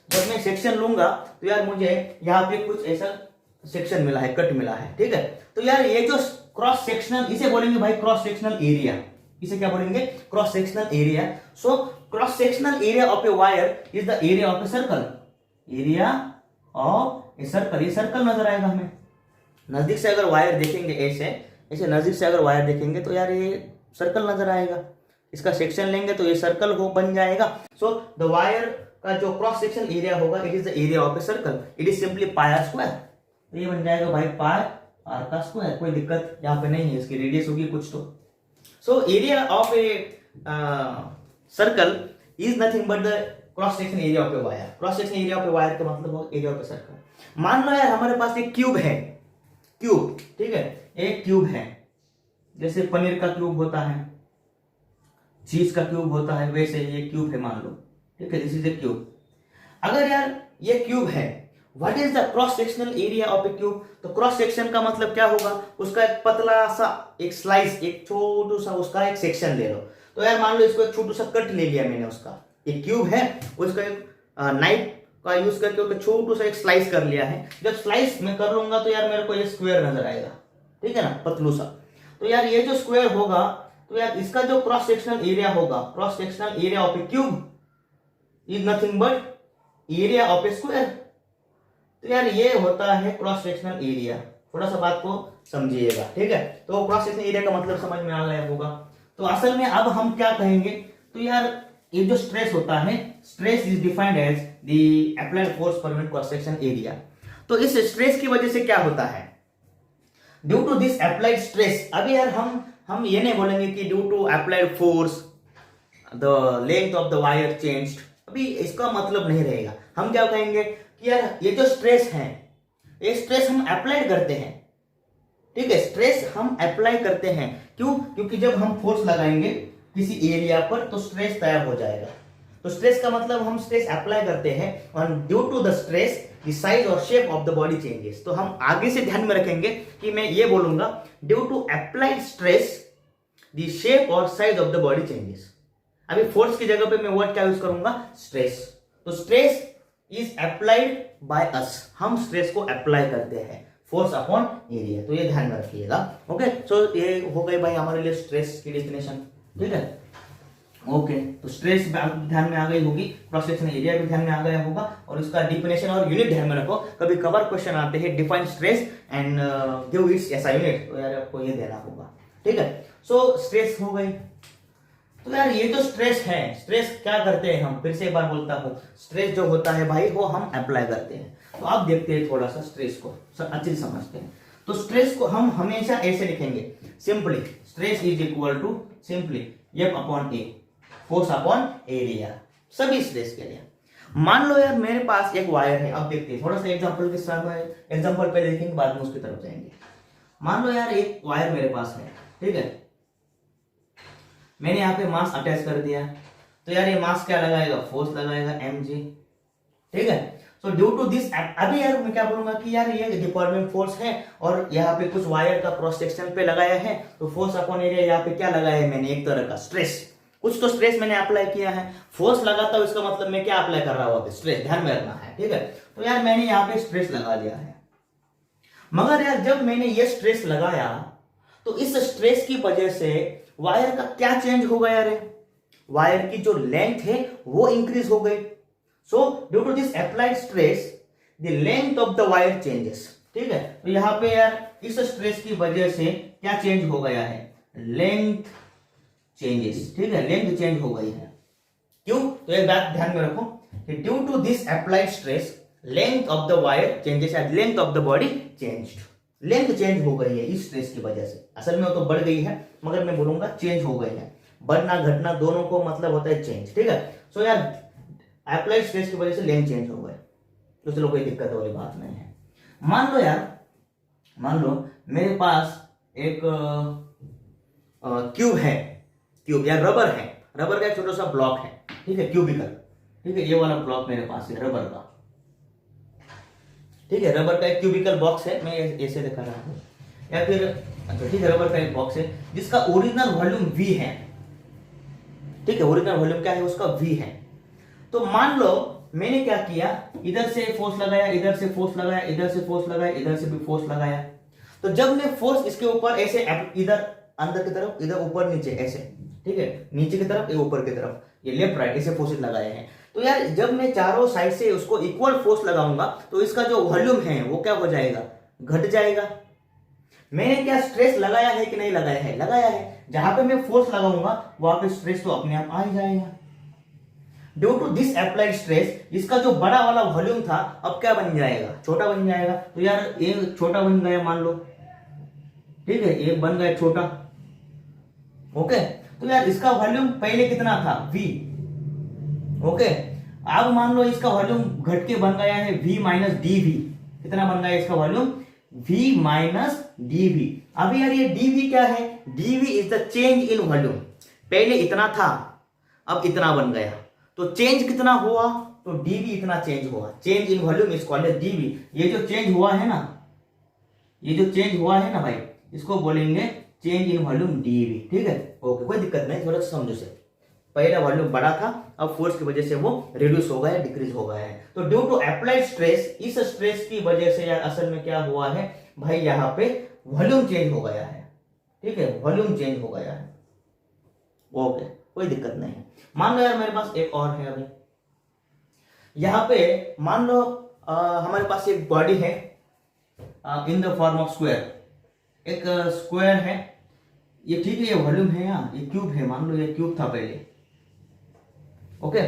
जब मैं सेक्शन लूंगा तो यार मुझे यहाँ पे कुछ ऐसा सेक्शन मिला है, कट मिला है, ठीक है। तो यार ये जो क्रॉस सेक्शनल, इसे बोलेंगे भाई क्रॉस सेक्शनल एरिया, इसे क्या बोलेंगे, cross sectional area. So cross sectional area of a wire is the area of a circle, area of a circle. ये सर्कल नजर आएगा हमें, नजदीक से अगर वायर देखेंगे ऐसे ऐसे नजदीक से अगर वायर देखेंगे तो यार ये सर्कल नजर आएगा, इसका सेक्शन लेंगे तो ये सर्कल हो बन जाएगा। सो द वायर का जो क्रॉस सेक्शन एरिया होगा, it is the area of a circle, it is simply pi r square. तो ये बन जाएगा भाई पाई आर का स्क्वायर, कोई दिक्कत यहाँ पे नहीं है, इसकी रेडियस होगी कुछ तो। So area of a circle is nothing but the cross section area of a wire. Cross section area of a wire का मतलब हो एरिया ऑफ ए सर्कल। मान लो यार हमारे पास एक क्यूब है, क्यूब, ठीक है, एक क्यूब है, जैसे पनीर का क्यूब होता है, चीज का क्यूब होता है, वैसे ये क्यूब है मान लो, ठीक है, दिस इज ए क्यूब। अगर यार ये क्यूब है, what is the cross sectional area of A cube? तो क्रॉस सेक्शन का मतलब क्या होगा, उसका एक पतला सा एक स्लाइस, एक छोटू सा उसका एक सेक्शन ले लो। तो यार मान लो इसको एक छोटू सा कट ले लिया मैंने, उसका एक क्यूब है, उसका एक नाइफ का यूज करके उसका छोटू सा एक स्लाइस कर लिया है। जब स्लाइस मैं कर लूंगा तो यार मेरे को ये स्क्वायर नजर आएगा, ठीक है ना, पतलू सा। तो यार ये जो स्क्वायर होगा, तो यार इसका जो क्रॉस सेक्शनल एरिया होगा, cross sectional area of A cube is nothing but area of A square. तो यार ये होता है क्रॉस सेक्शनल एरिया। थोड़ा सा बात को समझिएगा, ठीक है। तो क्रॉस सेक्शनल एरिया का मतलब समझ में आ गया होगा। तो असल में अब हम क्या कहेंगे, तो यार ये जो स्ट्रेस होता है, stress is defined as the applied force per unit cross section area. तो इस स्ट्रेस की वजह से क्या होता है, due to this applied stress. अभी यार हम ये नहीं बोलेंगे कि due to applied force the length of the wire changed, अभी इसका मतलब नहीं रहेगा। हम क्या कहेंगे कि यार ये जो स्ट्रेस है, ये स्ट्रेस हम अप्लाई करते हैं, ठीक है, स्ट्रेस हम अप्लाई करते हैं। क्यों? क्योंकि जब हम फोर्स लगाएंगे किसी एरिया पर तो स्ट्रेस तैयार हो जाएगा। तो स्ट्रेस का मतलब हम स्ट्रेस अप्लाई करते हैं, और due to the stress the size और shape of the body changes. तो हम आगे से ध्यान में रखेंगे कि मैं ये बोलूंगा due to applied stress the shape और size of the body changes. अभी फोर्स की जगह पे मैं वर्ड क्या यूज करूंगा, स्ट्रेस। तो stress is applied by us, हम स्ट्रेस को अप्लाई करते हैं, फोर्स अपॉन एरिया। तो ये ध्यान में रखिएगा। ओके, सो ये हो गई भाई हमारे लिए स्ट्रेस की डेफिनेशन, ठीक है। ओके, तो स्ट्रेस ध्यान में आ गई होगी, क्रॉस सेक्शन एरिया भी ध्यान में आ गया होगा, और उसका डेफिनेशन और यूनिट ध्यान में रखो। कभी कवर क्वेश्चन आते हैं define stress and give its SI unit, तो यार आपको ये देना होगा, ठीक है। सो स्ट्रेस हो गई। तो यार ये जो स्ट्रेस है, स्ट्रेस क्या करते हैं हम, फिर से एक बार बोलता हूं, स्ट्रेस जो होता है भाई वो हम अप्लाई करते हैं। तो आप देखते हैं थोड़ा सा स्ट्रेस को अच्छे से समझते हैं। तो स्ट्रेस को हम हमेशा ऐसे लिखेंगे, simply stress is equal to simply F upon A, force upon area, सभी स्ट्रेस के लिए। मान लो यार मेरे पास एक वायर है, अब देखते हैं थोड़ा सा एग्जांपल के साथ, एग्जांपल पे देखेंगे बाद में उसकी तरफ जाएंगे। मान लो यार एक वायर मेरे पास है, ठीक है, मैंने यहाँ पे मास अटैच कर दिया। तो यार ये मास क्या लगाएगा, फोर्स लगाएगा mg, ठीक है। सो ड्यू टू दिस, अभी यार मैं क्या बोलूंगा कि यार ये डिफॉर्मिंग फोर्स है और यहाँ पे कुछ वायर का क्रॉस सेक्शन पे लगाया है, तो फोर्स अपॉन एरिया यहाँ पे क्या लगाया है मैंने, एक तरह का स्ट्रेस, कुछ तो स्ट्रेस मैंने अप्लाई किया है। फोर्स लगाता हूं इसका मतलब मैं क्या अप्लाई कर रहा हूं, स्ट्रेस, ध्यान में रखना है, ठीक है। तो यार मैंने यहाँ पे स्ट्रेस लगा दिया है, मगर यार जब मैंने ये स्ट्रेस लगाया तो इस स्ट्रेस की वजह से वायर का क्या चेंज हो गया रे, वायर की जो लेंथ है वो इंक्रीज हो गई। So due to this applied stress the length of the wire changes, ठीक है। तो यहां पे यार इस स्ट्रेस की वजह से क्या चेंज हो गया है, लेंथ चेंजेस, ठीक है, लेंथ चेंज हो गई है। क्यों? तो एक बात ध्यान में रखो कि due to this applied stress length of the wire changes and length of the body changed, length change हो गई है इस स्ट्रेस की वजह से। असल में वो तो बढ़ गई है, मगर मैं बोलूंगा चेंज हो गई है। बढ़ना घटना दोनों को मतलब होता है चेंज, ठीक है। सो यार अप्लाइड स्ट्रेस की वजह से लेंथ चेंज हो गए, तो चलो कोई दिक्कत वाली बात नहीं है। मान लो यार, मान लो मेरे पास एक क्यूब है, क्यूब या रबर है, रबर का एक छोटा सा ब्लॉक है, ठीक है, क्यूबिकल, ठीक है, ये वाला ब्लॉक मेरे पास है रबर का, ठीक है, रबर का एक क्यूबिकल बॉक्स है, मैं ऐसे दिखा रहा हूं, या फिर अच्छा ठीक है, रबर का एक बॉक्स है जिसका ओरिजिनल वॉल्यूम V है, ठीक है, ओरिजिनल वॉल्यूम क्या है उसका V है। तो मान लो मैंने क्या किया, इधर से फोर्स लगाया, इधर से फोर्स लगाया, इधर से फोर्स लगाया, इधर से भी फोर्स लगाया। तो जब मैं फोर्स इसके ऊपर ऐसे इधर अंदर की तरफ, इधर ऊपर नीचे ऐसे, ठीक है, नीचे की तरफ, ये ऊपर की तरफ, ये लेफ्ट राइट ऐसे फोर्सेस लगाए हैं। तो यार जब मैं चारों साइड से उसको इक्वल फोर्स लगाऊंगा तो इसका जो वॉल्यूम है वो क्या हो जाएगा, घट जाएगा। मैंने क्या स्ट्रेस लगाया है कि नहीं लगाया है, लगाया है। जहां पे मैं फोर्स लगाऊंगा वहां पे स्ट्रेस तो अपने आप आ ही जाएगा। Due to this applied stress इसका जो बड़ा वाला वॉल्यूम था अब क्या बन जाएगा, छोटा बन जाएगा। तो यार ये छोटा बन गया मान लो, ठीक है, ये बन गया छोटा, ओके। तो यार इसका वॉल्यूम पहले कितना था v, ओके। अब मान लो इसका वॉल्यूम घट के बन गया है v माइनस डी वी। कितना बन गया इसका volume? v minus d v. अभी यार ये dv क्या है? dv is the change in volume. पहले इतना था, अब इतना बन गया, तो चेंज कितना हुआ? तो dv इतना चेंज हुआ। Change in volume is called as dv। ये जो चेंज हुआ है ना, ये जो चेंज हुआ है ना भाई, इसको बोलेंगे चेंज इन वॉल्यूम dv। ठीक है, ओके, कोई दिक्कत नहीं, थोड़ा सा समझो से। पहला वॉल्यूम बड़ा था, अब फोर्स की वजह से वो रिड्यूस हो गया, डिक्रीज हो गया है। तो ड्यू टू अप्लाइड स्ट्रेस, इस स्ट्रेस की वजह से यार असल में क्या हुआ है भाई, यहाँ पे वॉल्यूम चेंज हो गया है। ठीक है, वॉल्यूम चेंज हो गया है, ओके, कोई दिक्कत नहीं है। मान लो यार मेरे पास एक और है। अभी यहाँ पे मान लो हमारे पास एक बॉडी है in the form of square. एक स्क्वायर है ये, ठीक है, ये वॉल्यूम है, यहाँ ये क्यूब है, मान लो ये क्यूब था पहले, ओके।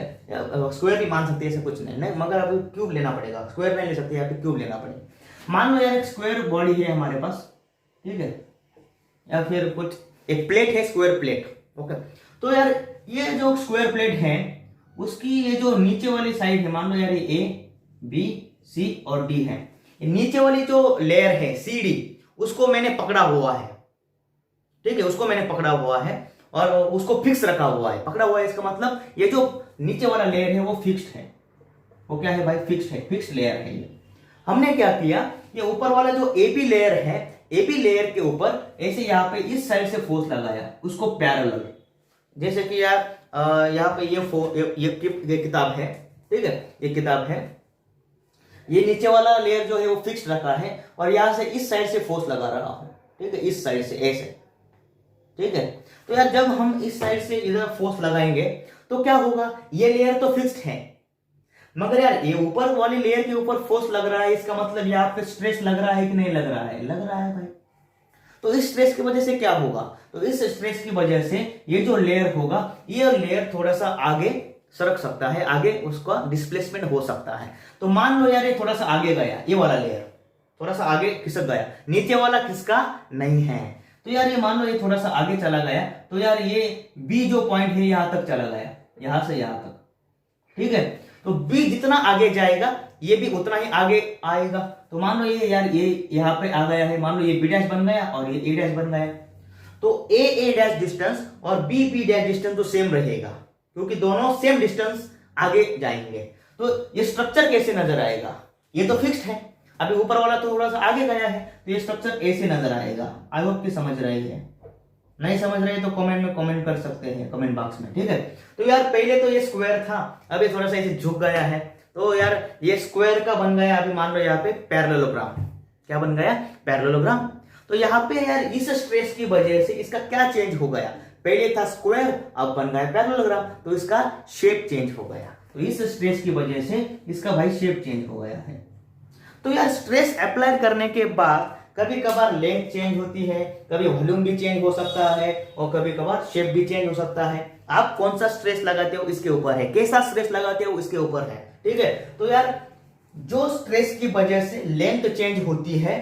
स्क्वायर भी मान सकते हैं, ऐसा कुछ नहीं, मगर अभी क्यूब लेना पड़ेगा, स्क्वायर नहीं ले सकते, यहाँ पे क्यूब लेना पड़ेगा। मान लो यार एक स्क्वायर बॉडी है हमारे पास, ठीक है, या फिर कुछ एक प्लेट है, स्क्वायर प्लेट, ओके। तो यार ये जो स्क्वायर प्लेट है उसकी ये जो नीचे वाली साइड है, मान लो यार ये ए बी सी और डी है, नीचे वाली जो लेयर है सी डी, उसको मैंने पकड़ा हुआ है। ठीक है, उसको मैंने पकड़ा हुआ है और उसको फिक्स रखा हुआ है। पकड़ा हुआ है इसका मतलब ये जो नीचे वाला लेयर है वो फिक्स्ड है। वो क्या है भाई? फिक्स्ड है, फिक्स्ड लेयर है ये। हमने क्या किया, ये ऊपर वाला जो एपी लेयर है, एपी लेयर के ऊपर ऐसे यहाँ पे इस साइड से फोर्स लगाया, उसको पैरेलल। जैसे कि यार यहाँ पे ये किताब है, ठीक है, ये किताब है, ये नीचे वाला लेयर जो है वो फिक्स्ड रखा है और यहां से इस साइड से फोर्स लगा रहा हूं, ठीक है, इस साइड से ऐसे, ठीक है। तो यार जब हम इस साइड से इधर फोर्स लगाएंगे तो क्या होगा, ये लेयर तो फिक्स्ड है, मगर यार ये ऊपर वाली लेयर के ऊपर फोर्स लग रहा है, इसका मतलब यहाँ पे स्ट्रेस लग रहा है कि नहीं लग रहा है? लग रहा है भाई। तो इस स्ट्रेस की वजह से क्या होगा, तो इस स्ट्रेस की वजह से ये जो लेयर होगा, ये लेयर थोड़ा सा आगे सरक सकता है, आगे उसका डिस्प्लेसमेंट हो सकता है। तो मान लो यार ये थोड़ा सा आगे गया, ये वाला लेयर थोड़ा सा आगे खिसक गया, नीचे वाला खिसका नहीं है। तो यार ये मान लो ये थोड़ा सा आगे चला गया, तो यार ये बी जो पॉइंट है यहां तक चला गया, यहां से यहां तक, ठीक है। तो बी जितना आगे जाएगा ये भी उतना ही आगे आएगा। तो मान लो ये यार ये यहाँ पे आ गया है, मान लो ये बी डैश बन गया और ये ए डैश बन गया, तो ए डैश डिस्टेंस और बी डैश डिस्टेंस तो सेम रहेगा, क्योंकि दोनों सेम डिस्टेंस आगे जाएंगे। तो ये स्ट्रक्चर कैसे नजर आएगा, ये तो फिक्स्ड है, अभी ऊपर वाला तो थोड़ा सा आगे गया है, तो ये स्ट्रक्चर ऐसे नजर आएगा। आई होप कि समझ रहे हैं, नहीं समझ रहे तो कमेंट में कमेंट कर सकते हैं, कमेंट बॉक्स में, ठीक है। तो यार पहले तो ये स्क्वायर था, अभी थोड़ा सा ऐसे झुक गया है, तो यार ये स्क्वायर का बन गया, अभी मान लो यहाँ पे पैरेललोग्राम। क्या बन गया? पैरेललोग्राम। तो यहाँ पे यार इस स्ट्रेस की वजह से इसका क्या चेंज हो गया, पहले था स्क्वायर अब बन गया पैरेललोग्राम, तो इसका शेप चेंज हो गया। तो इस स्ट्रेस की वजह से इसका भाई शेप चेंज हो गया है। तो यार स्ट्रेस अप्लाई करने के बाद कभी कभार लेंथ चेंज होती है, कभी वॉल्यूम भी चेंज हो सकता है और कभी कभार शेप भी चेंज हो सकता है। आप कौन सा स्ट्रेस लगाते हो इसके ऊपर है, कैसा स्ट्रेस लगाते हो इसके ऊपर है, ठीक है। तो यार जो स्ट्रेस की वजह से लेंथ चेंज होती है,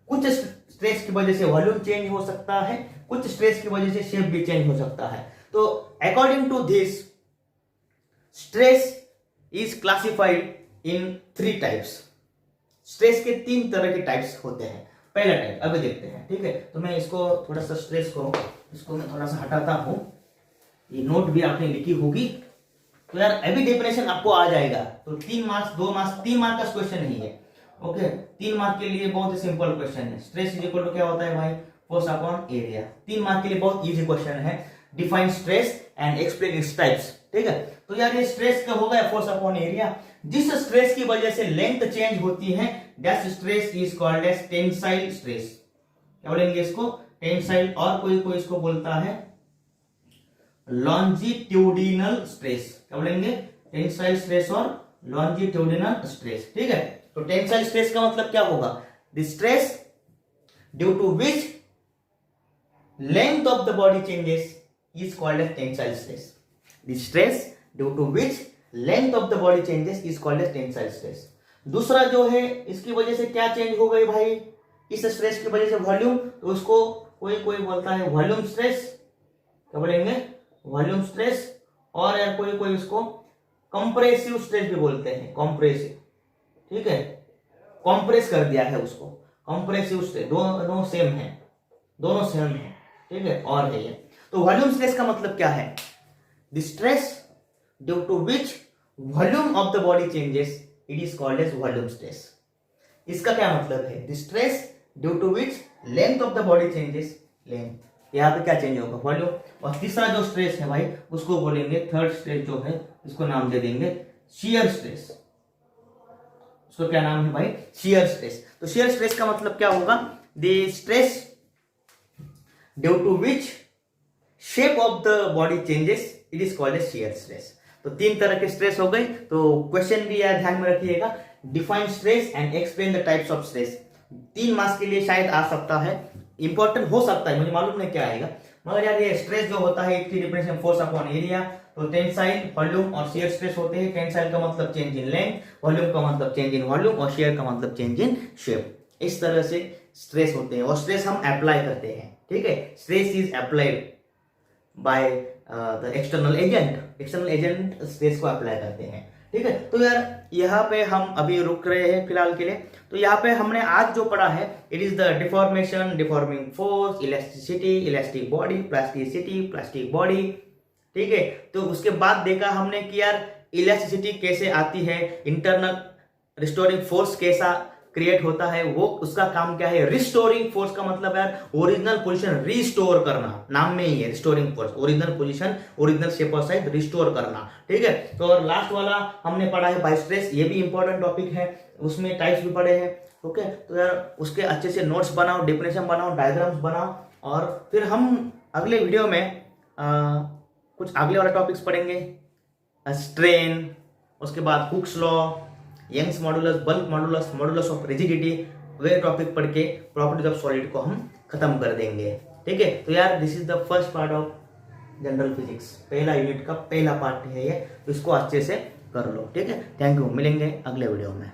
कुछ स्ट्रेस की वजह से वॉल्यूम चेंज हो सकता है, कुछ स्ट्रेस की वजह से शेप भी चेंज हो सकता है। तो according to this stress is classified in 3 types. स्ट्रेस के 3 तरह के टाइप्स होते हैं। पहला टाइप अभी देखते हैं, ठीक है। तो मैं इसको थोड़ा सा स्ट्रेस को इसको मैं थोड़ा सा हटाता हूं, ये नोट भी आपने लिखी होगी। तो यार अभी डेफिनेशन आपको आ जाएगा। तो 3 मार्क्स 2 मार्क्स 3 मार्क का क्वेश्चन नहीं है, ओके। 3 मार्क के लिए बहुत ही सिंपल क्वेश्चन है। स्ट्रेस इज इक्वल टू क्या होता है भाई, फोर्स अपॉन एरिया। 3 मार्क के लिए बहुत इजी क्वेश्चन है। Define stress and explain its types, ठीक है। तो यार ये स्ट्रेस का हो गया फोर्स अपॉन एरिया। जिस स्ट्रेस की वजह से लेंथ चेंज होती है that stress is called as tensile stress. क्या बोलेंगे इसको? टेंसाइल, और कोई इसको बोलता है लॉन्जिट्यूडिनल स्ट्रेस। क्या बोलेंगे? टेंसाइल स्ट्रेस और लॉन्जिट्यूडिनल स्ट्रेस, ठीक है। तो टेंसाइल स्ट्रेस का मतलब क्या होगा? The stress due to which length of the body changes is called as tensile stress. The stress due to which length of the body changes is called as tensile stress. दूसरा जो है इसकी वजह से क्या चेंज हो गई भाई, इस स्ट्रेस की वजह से वॉल्यूम, तो उसको कोई बोलता है वॉल्यूम स्ट्रेस, क्या बोलेंगे, वॉल्यूम स्ट्रेस, और यार कोई कोई इसको कंप्रेसिव स्ट्रेस भी बोलते हैं, कंप्रेसिव, ठीक है, कंप्रेस कर दिया है उसको, कंप्रेसिव स्ट्रेस, दोनों सेम है, दोनों सेम है, ठीक है, और है ये। तो वॉल्यूम स्ट्रेस का मतलब क्या है, the stress due to which volume of the body changes, it is called as volume stress. इसका क्या मतलब है, the stress due to which length of the body changes, length, यहाँ पे क्या चेंज होगा, वॉल्यूम। और तीसरा जो स्ट्रेस है भाई उसको बोलेंगे, थर्ड स्ट्रेस जो है इसको नाम दे देंगे शियर स्ट्रेस। उसको क्या नाम है भाई, शियर स्ट्रेस। तो शियर स्ट्रेस का मतलब क्या होगा, the stress due to which shape of the body changes, it is called as shear stress. तो तीन तरह के स्ट्रेस हो गए। तो क्वेश्चन भी यार ध्यान में रखिएगा, define stress and explain the types of stress. 3 marks के लिए शायद आ सकता है, इंपॉर्टेंट हो सकता है, मुझे मालूम नहीं क्या आएगा, मगर यार ये स्ट्रेस जो होता है इट की रिप्रेजेंटेशन फोर्स अपॉन एरिया। तो टेंसाइल, वॉल्यूम और शियर स्ट्रेस होते हैं। टेंसाइल का मतलब चेंज इन लेंथ, वॉल्यूम का मतलब चेंज इन वॉल्यूम, और शियर का मतलब चेंज इन शेप। इस तरह से स्ट्रेस होते हैं, और स्ट्रेस हम अप्लाई करते हैं, ठीक है। Stress is applied by the external agent, external agent stress को अप्लाई करते हैं, ठीक है। तो यार यहाँ पे हम अभी रुक रहे हैं फिलहाल के लिए। तो यहाँ पे हमने आज जो पढ़ा है, it is the deformation, deforming force, elasticity, elastic body, plasticity, plastic body, ठीक है। तो उसके बाद देखा हमने कि यार इलास्टिसिटी कैसे आती है, इंटरनल रिस्टोरिंग फोर्स कैसा क्रिएट होता है, वो उसका काम क्या है, रिस्टोरिंग फोर्स का मतलब यार ओरिजिनल पोजीशन रिस्टोर करना, नाम में ही है restoring force, original position, original shape और साइज रिस्टोर करना, ठीक है। तो और लास्ट वाला हमने पढ़ा है बाय स्ट्रेस, ये भी इंपॉर्टेंट टॉपिक है, उसमें टाइप्स भी पढ़े हैं, ओके। तो यार उसके अच्छे से नोट्स बनाओ, डेफिनेशन बनाओ, डायग्राम्स बनाओ, और फिर हम अगले वीडियो में कुछ अगले वाले टॉपिक्स पढ़ेंगे, स्ट्रेन, उसके बाद Hooke's law, Young's modulus, bulk modulus, modulus of rigidity, वे टॉपिक पढ़ के प्रॉपर्टीज ऑफ सॉलिड को हम खत्म कर देंगे, ठीक है। तो यार this is the first part of general physics, पहला यूनिट का पहला पार्ट है ये, तो इसको अच्छे से कर लो, ठीक है। थैंक यू, मिलेंगे अगले वीडियो में।